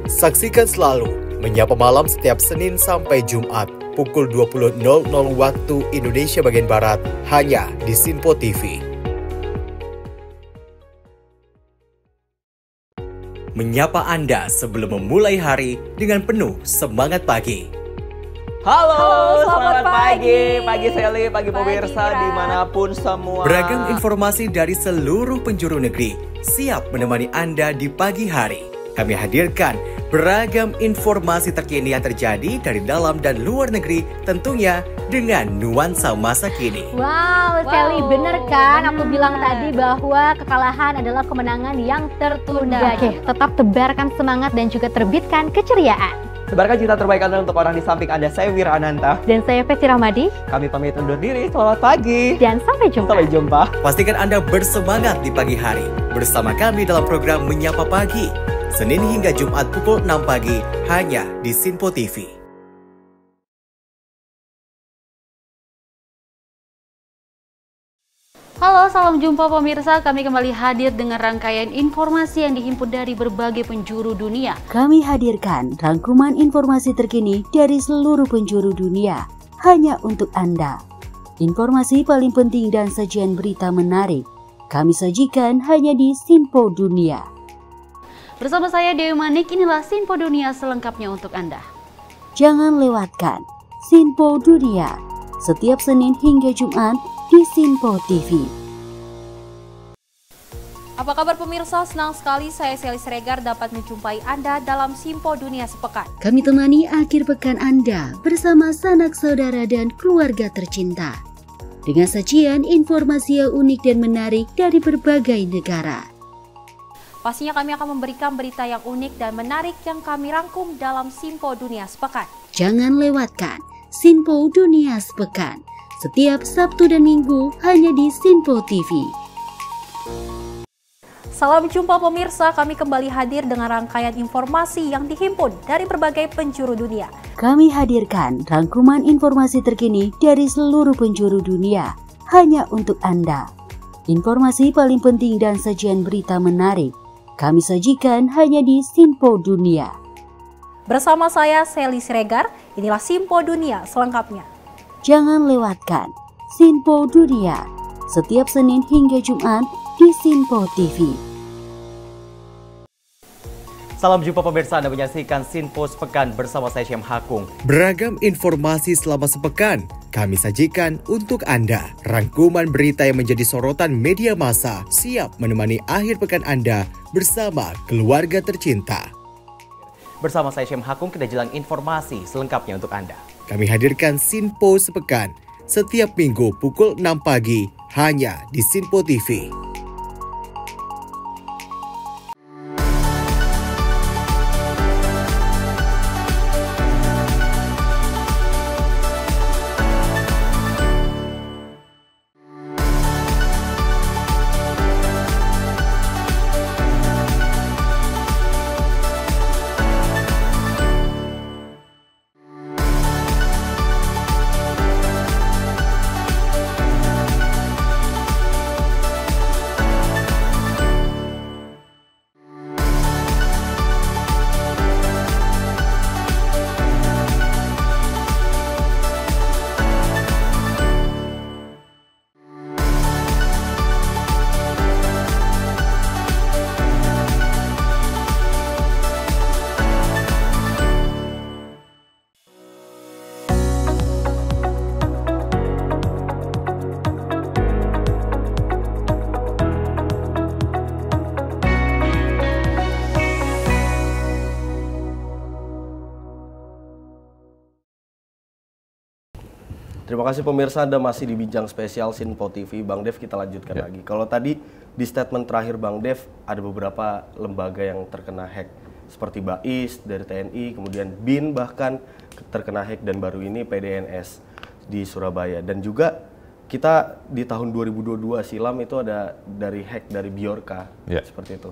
Saksikan selalu Menyapa Malam setiap Senin sampai Jumat pukul 20.00 waktu Indonesia bagian Barat hanya di Sinpo TV. Menyapa Anda sebelum memulai hari dengan penuh semangat pagi. Halo, selamat pagi. Pagi Sally, pagi pemirsa dimanapun semua. Beragam informasi dari seluruh penjuru negeri siap menemani Anda di pagi hari. Kami hadirkan beragam informasi terkini yang terjadi dari dalam dan luar negeri, tentunya dengan nuansa masa kini. Wow, Sally, bener kan? Aku bilang tadi bahwa kekalahan adalah kemenangan yang tertunda. Oke, tetap tebarkan semangat dan juga terbitkan keceriaan. Sebarkan cerita terbaik Anda untuk orang di samping Anda. Saya Wira Ananta. Dan saya Peci Rahmadi. Kami pamit undur diri. Selamat pagi. Dan sampai jumpa. Sampai jumpa. Pastikan Anda bersemangat di pagi hari bersama kami dalam program Menyapa Pagi. Senin hingga Jumat pukul 6 pagi hanya di Sinpo TV. Halo, salam jumpa pemirsa. Kami kembali hadir dengan rangkaian informasi yang dihimpun dari berbagai penjuru dunia. Kami hadirkan rangkuman informasi terkini dari seluruh penjuru dunia hanya untuk Anda. Informasi paling penting dan sajian berita menarik kami sajikan hanya di Sinpo Dunia. Bersama saya Dewi Manik, inilah Sinpo Dunia selengkapnya untuk Anda. Jangan lewatkan Sinpo Dunia setiap Senin hingga Jumat di Sinpo TV. Apa kabar pemirsa? Senang sekali saya Sally Sregar dapat menjumpai Anda dalam Sinpo Dunia Sepekan. Kami temani akhir pekan Anda bersama sanak saudara dan keluarga tercinta. Dengan sajian informasi yang unik dan menarik dari berbagai negara. Pastinya kami akan memberikan berita yang unik dan menarik yang kami rangkum dalam Sinpo Dunia Sepekan. Jangan lewatkan Sinpo Dunia Sepekan setiap Sabtu dan Minggu hanya di Sinpo TV. Salam jumpa pemirsa, kami kembali hadir dengan rangkaian informasi yang dihimpun dari berbagai penjuru dunia. Kami hadirkan rangkuman informasi terkini dari seluruh penjuru dunia hanya untuk Anda. Informasi paling penting dan sajian berita menarik kami sajikan hanya di Sinpo Dunia. Bersama saya Sally Siregar, inilah Sinpo Dunia selengkapnya. Jangan lewatkan Sinpo Dunia setiap Senin hingga Jumat di Sinpo TV. Salam jumpa pemirsa, Anda menyaksikan Sinpo Sepekan bersama saya Syem Hakung. Beragam informasi selama sepekan kami sajikan untuk Anda. Rangkuman berita yang menjadi sorotan media massa siap menemani akhir pekan Anda bersama keluarga tercinta. Bersama saya Syem Hakung, kita jelang informasi selengkapnya untuk Anda. Kami hadirkan Sinpo Sepekan setiap minggu pukul 6 pagi hanya di Sinpo TV. Terima kasih pemirsa, Anda masih di Bincang Spesial Sinpo TV. Bang Dev, kita lanjutkan lagi. Kalau tadi di statement terakhir Bang Dev, ada beberapa lembaga yang terkena hack. Seperti BAIS dari TNI, kemudian BIN bahkan terkena hack, dan baru ini PDNS di Surabaya. Dan juga kita di tahun 2022 silam itu ada dari hack dari Bjorka, seperti itu.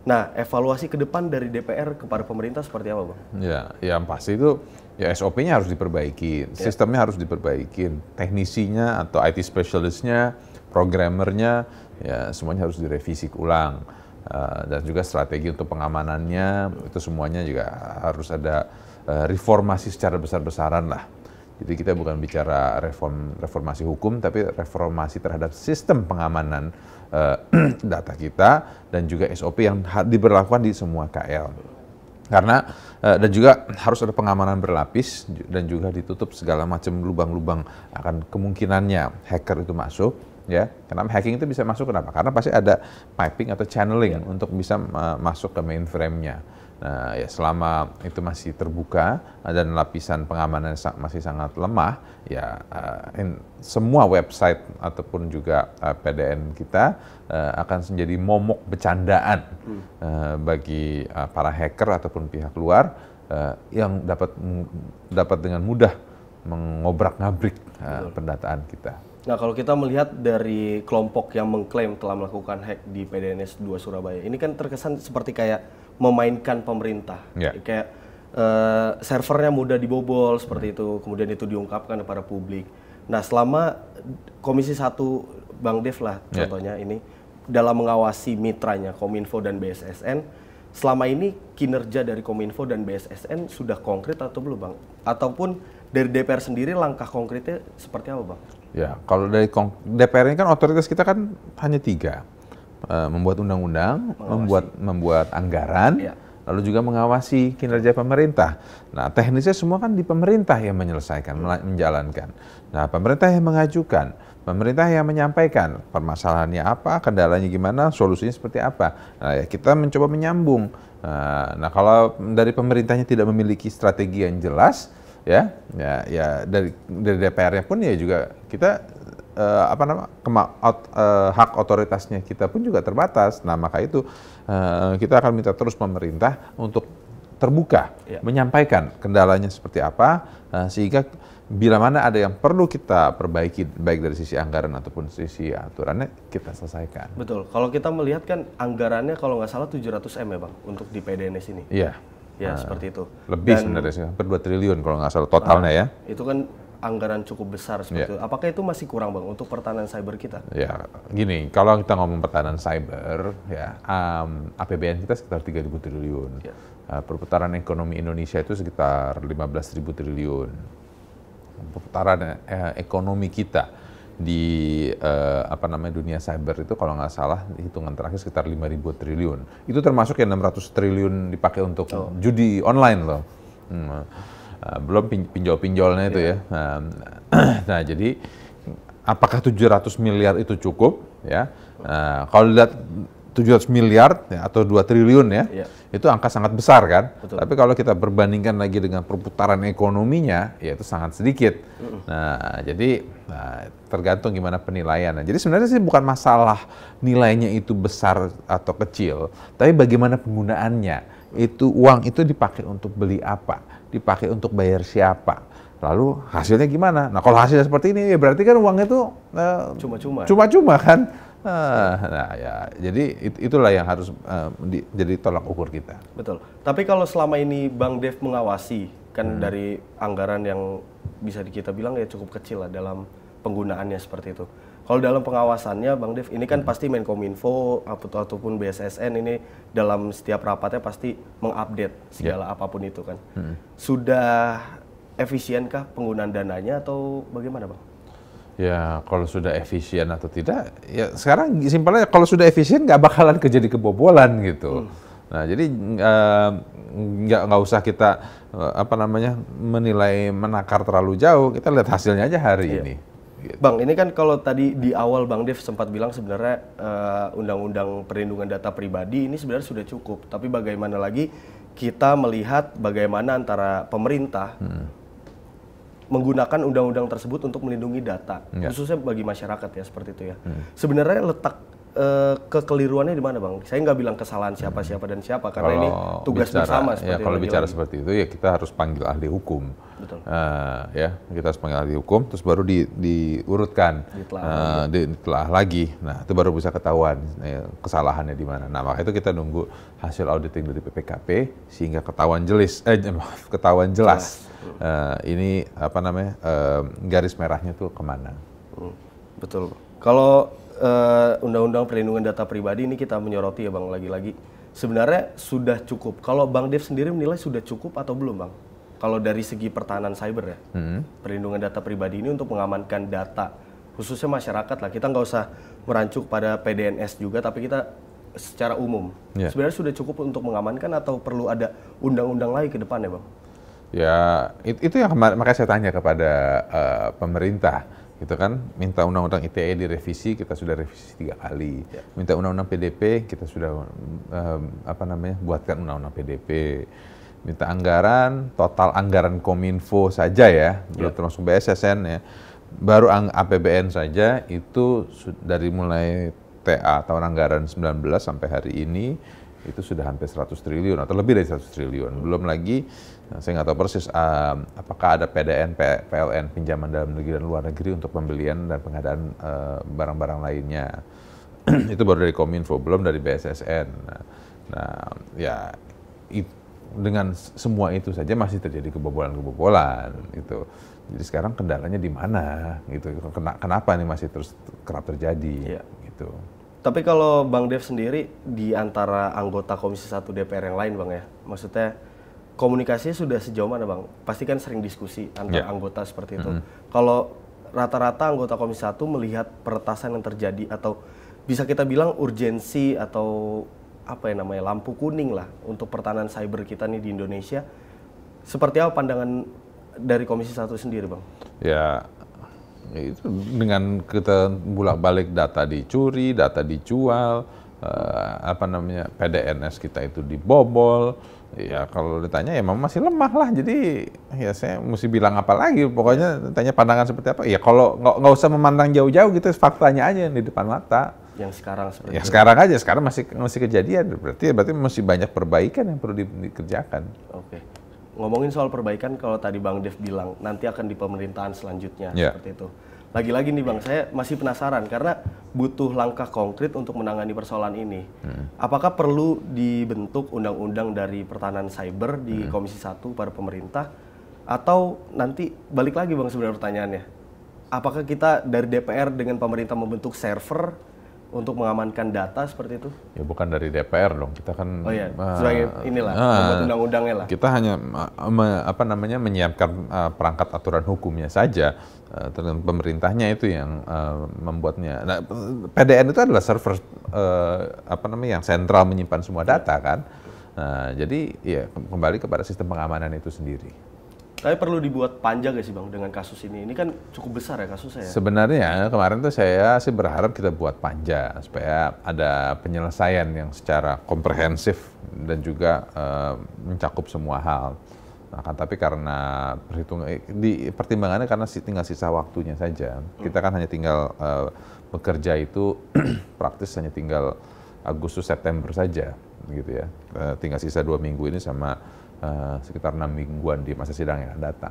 Nah, evaluasi ke depan dari DPR kepada pemerintah seperti apa, Bang? Ya, yang pasti itu ya SOP-nya harus diperbaiki, sistemnya harus diperbaiki, teknisinya atau IT specialist-nya, programmernya, ya semuanya harus direvisi ulang. Dan juga strategi untuk pengamanannya, itu semuanya juga harus ada reformasi secara besar-besaran lah. Jadi kita bukan bicara reformasi hukum, tapi reformasi terhadap sistem pengamanan data kita dan juga SOP yang diberlakukan di semua KL. Karena dan juga harus ada pengamanan berlapis dan juga ditutup segala macam lubang-lubang akan kemungkinannya hacker itu masuk, ya. Karena hacking itu bisa masuk, kenapa? Karena pasti ada piping atau channeling untuk bisa masuk ke mainframe-nya. Nah, ya selama itu masih terbuka dan lapisan pengamanan masih sangat lemah, ya semua website ataupun juga PDN kita akan menjadi momok bercandaan bagi para hacker ataupun pihak luar yang dapat dengan mudah mengobrak-ngabrik pendataan kita. Nah, kalau kita melihat dari kelompok yang mengklaim telah melakukan hack di PDNS 2 Surabaya, ini kan terkesan seperti kayak memainkan pemerintah. Kayak servernya mudah dibobol seperti itu, kemudian itu diungkapkan kepada publik. Nah, selama Komisi 1 Bang Dev lah contohnya ini dalam mengawasi mitranya Kominfo dan BSSN, selama ini kinerja dari Kominfo dan BSSN sudah konkret atau belum, Bang? Ataupun dari DPR sendiri langkah konkretnya seperti apa, Bang? Ya, kalau dari DPR ini kan otoritas kita kan hanya 3. Membuat undang-undang, membuat anggaran, lalu juga mengawasi kinerja pemerintah. Nah, teknisnya semua kan di pemerintah yang menyelesaikan, menjalankan. Nah, pemerintah yang mengajukan, pemerintah yang menyampaikan permasalahannya apa, kendalanya gimana, solusinya seperti apa. Nah, ya kita mencoba menyambung. Nah, kalau dari pemerintahnya tidak memiliki strategi yang jelas, ya dari DPR-nya pun ya juga kita hak otoritasnya kita pun juga terbatas. Nah, maka itu kita akan minta terus pemerintah untuk terbuka, menyampaikan kendalanya seperti apa, sehingga bila mana ada yang perlu kita perbaiki, baik dari sisi anggaran ataupun sisi aturannya, kita selesaikan. Betul. Kalau kita melihat kan anggarannya kalau nggak salah 700 M ya Bang, untuk di PDNS ini. Iya. Ya, seperti itu. Lebih sebenarnya sih, hampir 2 triliun kalau nggak salah totalnya ya. Itu kan anggaran cukup besar seperti itu. Apakah itu masih kurang Bang untuk pertahanan cyber kita? Ya, gini, kalau kita ngomong pertahanan cyber, ya APBN kita sekitar 3.000 triliun. Perputaran ekonomi Indonesia itu sekitar 15.000 triliun. Perputaran ekonomi kita di dunia cyber itu kalau nggak salah hitungan terakhir sekitar 5.000 triliun. Itu termasuk yang 600 triliun dipakai untuk judi online loh. Belum pinjol-pinjolnya itu ya. Nah, jadi apakah 700 miliar itu cukup ya? Kalau lihat 700 miliar ya, atau 2 triliun ya, itu angka sangat besar kan. Betul. Tapi kalau kita perbandingkan lagi dengan perputaran ekonominya, ya itu sangat sedikit. Nah, jadi tergantung gimana penilaian. Jadi sebenarnya sih bukan masalah nilainya itu besar atau kecil, tapi bagaimana penggunaannya. Itu uang itu dipakai untuk beli apa, dipakai untuk bayar siapa, lalu hasilnya gimana. Nah, kalau hasilnya seperti ini, ya berarti kan uangnya itu cuma-cuma kan. Nah ya, jadi itulah yang harus jadi tolak ukur kita. Betul. Tapi kalau selama ini Bang Dev mengawasi, kan dari anggaran yang bisa kita bilang ya cukup kecil lah dalam penggunaannya seperti itu. Kalau dalam pengawasannya Bang Dev, ini kan pasti Menkominfo ataupun BSSN ini dalam setiap rapatnya pasti mengupdate segala apapun itu kan. Sudah efisienkah penggunaan dananya atau bagaimana Bang? Ya, kalau sudah efisien atau tidak, ya sekarang simpelnya kalau sudah efisien nggak bakalan kejadi kebobolan gitu. Nah, jadi nggak usah kita menilai menakar terlalu jauh. Kita lihat hasilnya aja hari ini. Gitu. Bang, ini kan kalau tadi di awal Bang Dev sempat bilang sebenarnya Undang-Undang Perlindungan Data Pribadi ini sebenarnya sudah cukup. Tapi bagaimana lagi kita melihat bagaimana antara pemerintah menggunakan undang-undang tersebut untuk melindungi data, khususnya bagi masyarakat ya seperti itu ya. Sebenarnya letak kekeliruannya di mana Bang? Saya nggak bilang kesalahan siapa dan siapa karena ini tugas bersama seperti itu. Kalau bicara seperti itu ya kita harus panggil ahli hukum. Betul. Ya, kita harus panggil ahli hukum, terus baru diurutkan, ditelaah lagi. Nah, itu baru bisa ketahuan kesalahannya di mana. Nah, makanya itu kita nunggu hasil auditing dari PPKP sehingga ketahuan jelas. Ini garis merahnya tuh kemana? Betul. Kalau Undang-Undang Perlindungan Data Pribadi ini kita menyoroti ya Bang, lagi-lagi sebenarnya sudah cukup. Kalau Bang Dev sendiri menilai sudah cukup atau belum Bang? Kalau dari segi pertahanan cyber ya, perlindungan data pribadi ini untuk mengamankan data, khususnya masyarakat lah. Kita nggak usah merancuk pada PDNS juga, tapi kita secara umum. Sebenarnya sudah cukup untuk mengamankan atau perlu ada undang-undang lain ke depan ya Bang? Ya, itu yang makanya saya tanya kepada pemerintah. Gitu kan, minta undang-undang ITE direvisi, kita sudah revisi 3 kali. Minta undang-undang PDP, kita sudah buatkan undang-undang PDP. Minta anggaran, total anggaran Kominfo saja ya, belum termasuk BSSN ya. Baru APBN saja itu dari mulai TA tahun anggaran 19 sampai hari ini itu sudah hampir 100 triliun atau lebih dari 100 triliun. Belum lagi, saya nggak tahu persis apakah ada PDN, PLN, pinjaman dalam negeri dan luar negeri untuk pembelian dan pengadaan barang-barang lainnya. Itu baru dari Kominfo, belum dari BSSN. Nah, ya dengan semua itu saja masih terjadi kebobolan gitu. Jadi sekarang kendalanya di mana gitu? Kenapa ini masih terus kerap terjadi gitu? Tapi kalau Bang Dev sendiri di antara anggota Komisi 1 DPR yang lain Bang ya, maksudnya komunikasinya sudah sejauh mana Bang? Pasti kan sering diskusi antara anggota seperti itu. Kalau rata-rata anggota Komisi 1 melihat peretasan yang terjadi atau bisa kita bilang urgensi atau lampu kuning lah untuk pertahanan cyber kita nih di Indonesia, seperti apa pandangan dari Komisi 1 sendiri Bang? Ya, itu dengan kita bolak-balik data dicuri, data dijual, PDNS kita itu dibobol, ya kalau ditanya ya memang masih lemah lah. Jadi ya saya mesti bilang apa lagi, pokoknya tanya pandangan seperti apa. Ya kalau nggak usah memandang jauh-jauh gitu, faktanya aja yang di depan mata. yang sekarang seperti Ya itu? sekarang aja, sekarang masih kejadian, berarti masih banyak perbaikan yang perlu dikerjakan. Oke. Ngomongin soal perbaikan, kalau tadi Bang Dev bilang nanti akan di pemerintahan selanjutnya seperti itu. Lagi-lagi nih Bang, saya masih penasaran karena butuh langkah konkret untuk menangani persoalan ini. Apakah perlu dibentuk undang-undang dari pertahanan cyber di Komisi 1 pada pemerintah, atau nanti balik lagi Bang sebenarnya pertanyaannya, apakah kita dari DPR dengan pemerintah membentuk server untuk mengamankan data seperti itu? Ya bukan dari DPR dong, kita kan sebagai inilah membuat undang-undangnya lah. Kita hanya menyiapkan perangkat aturan hukumnya saja, pemerintahnya itu yang membuatnya. Nah, PDN itu adalah server yang sentral menyimpan semua data kan. Nah, jadi ya kembali kepada sistem pengamanan itu sendiri. Tapi perlu dibuat panja gak sih Bang dengan kasus ini? Ini kan cukup besar ya kasusnya ya? Sebenarnya kemarin tuh saya sih berharap kita buat panja supaya ada penyelesaian yang secara komprehensif dan juga mencakup semua hal. Nah, kan, tapi karena pertimbangannya karena tinggal sisa waktunya saja. Kita kan hanya tinggal bekerja itu praktis hanya tinggal Agustus September saja, gitu ya. Tinggal sisa 2 minggu ini sama sekitar 6 mingguan di masa sidang yang datang.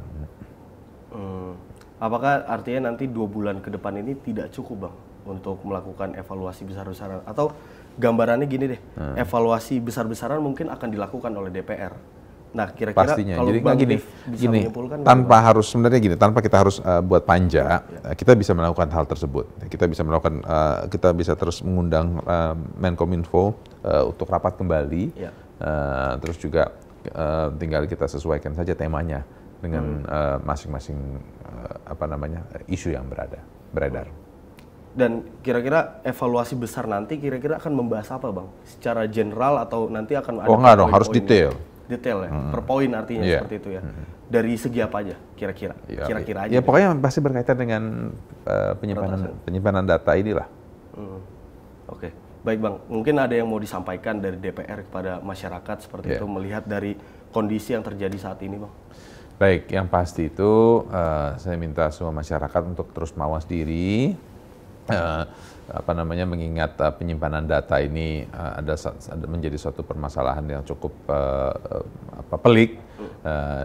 Apakah artinya nanti 2 bulan ke depan ini tidak cukup Bang untuk melakukan evaluasi besar-besaran? Atau gambarannya gini deh, evaluasi besar-besaran mungkin akan dilakukan oleh DPR. Nah kira-kira pastinya. kalau Jadi Bang gini, bisa menyimpulkan tanpa kita harus buat panja, kita bisa melakukan hal tersebut. Kita bisa terus mengundang Menkominfo untuk rapat kembali, terus juga tinggal kita sesuaikan saja temanya dengan masing-masing isu yang beredar. Dan kira-kira evaluasi besar nanti kira-kira akan membahas apa Bang? Secara general atau nanti akan ada enggak dong, harus detail. Detail ya, per poin artinya seperti itu ya. Dari segi apa aja kira-kira? Kira-kira aja. Ya pokoknya pasti berkaitan dengan penyimpanan data inilah. Oke. Baik Bang, mungkin ada yang mau disampaikan dari DPR kepada masyarakat seperti itu melihat dari kondisi yang terjadi saat ini Bang? Baik, yang pasti itu saya minta semua masyarakat untuk terus mawas diri, mengingat penyimpanan data ini menjadi suatu permasalahan yang cukup pelik,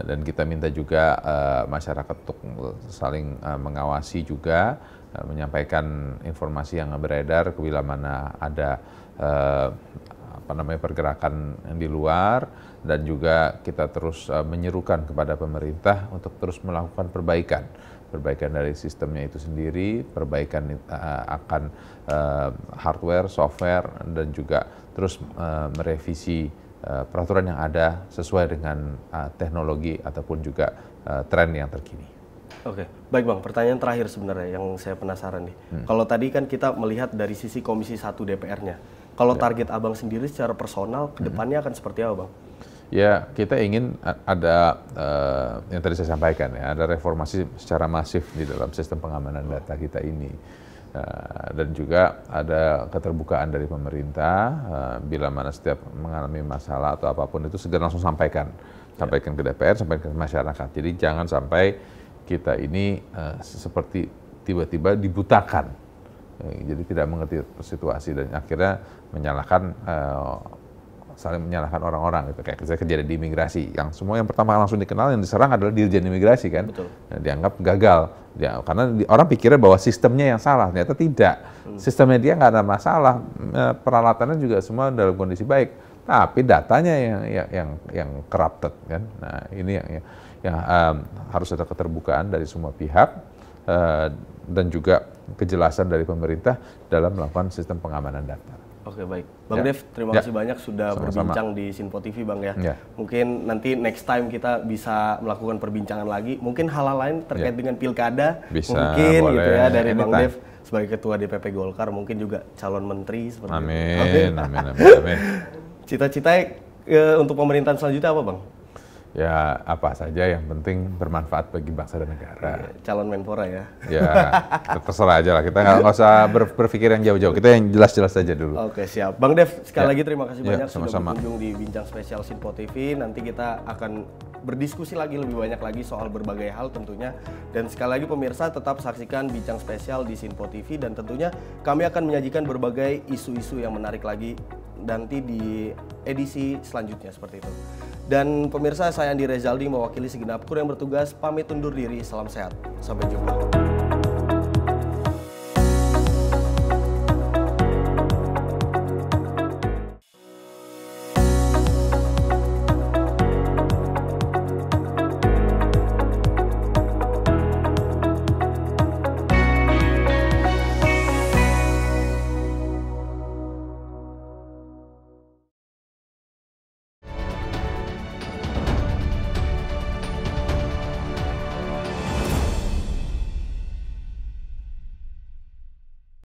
dan kita minta juga masyarakat untuk saling mengawasi juga, menyampaikan informasi yang beredar bila mana ada pergerakan yang di luar, dan juga kita terus menyerukan kepada pemerintah untuk terus melakukan perbaikan dari sistemnya itu sendiri, perbaikan akan hardware, software, dan juga terus merevisi peraturan yang ada sesuai dengan teknologi ataupun juga tren yang terkini. Oke, baik Bang, pertanyaan terakhir sebenarnya yang saya penasaran nih. Kalau tadi kan kita melihat dari sisi Komisi 1 DPR-nya, kalau target Abang sendiri secara personal ke depannya akan seperti apa Bang? Ya, kita ingin ada yang tadi saya sampaikan ya, ada reformasi secara masif di dalam sistem pengamanan data kita ini. Dan juga ada keterbukaan dari pemerintah, bila mana setiap mengalami masalah atau apapun itu segera langsung sampaikan ke DPR, sampaikan ke masyarakat. Jadi jangan sampai kita ini seperti tiba-tiba dibutakan, jadi tidak mengerti situasi dan akhirnya saling menyalahkan orang-orang gitu. Kayak kejadian di imigrasi, yang semua yang pertama langsung dikenal yang diserang adalah Dirjen Imigrasi kan. Nah, dianggap gagal karena orang pikirnya bahwa sistemnya yang salah, ternyata tidak. Sistemnya dia nggak ada masalah, peralatannya juga semua dalam kondisi baik, tapi datanya yang corrupted kan. Nah ini yang harus ada keterbukaan dari semua pihak, dan juga kejelasan dari pemerintah dalam melakukan sistem pengamanan data. Oke, baik. Bang Dev, terima kasih banyak sudah berbincang di Sinpo TV Bang ya. Mungkin nanti next time kita bisa melakukan perbincangan lagi. Mungkin hal-hal lain terkait dengan pilkada. Mungkin boleh, gitu ya dari Bang Dev sebagai Ketua DPP Golkar, mungkin juga calon menteri seperti itu. Amin. Cita-cita untuk pemerintahan selanjutnya apa Bang? ya apa saja yang penting bermanfaat bagi bangsa dan negara. Calon Menpora ya. Ya, terserah aja lah. Kita nggak usah berpikir yang jauh-jauh. Kita yang jelas-jelas aja dulu. Oke, siap. Bang Dev, sekali lagi terima kasih banyak sama-sama. sudah berkunjung di Bincang Spesial Sinpo TV. Nanti kita akan berdiskusi lagi lebih banyak lagi soal berbagai hal tentunya. Dan sekali lagi pemirsa tetap saksikan Bincang Spesial di Sinpo TV dan tentunya kami akan menyajikan berbagai isu-isu yang menarik lagi nanti di edisi selanjutnya seperti itu. Dan pemirsa, saya Andi Rezaldi mewakili segenap kru yang bertugas pamit undur diri. Salam sehat. Sampai jumpa.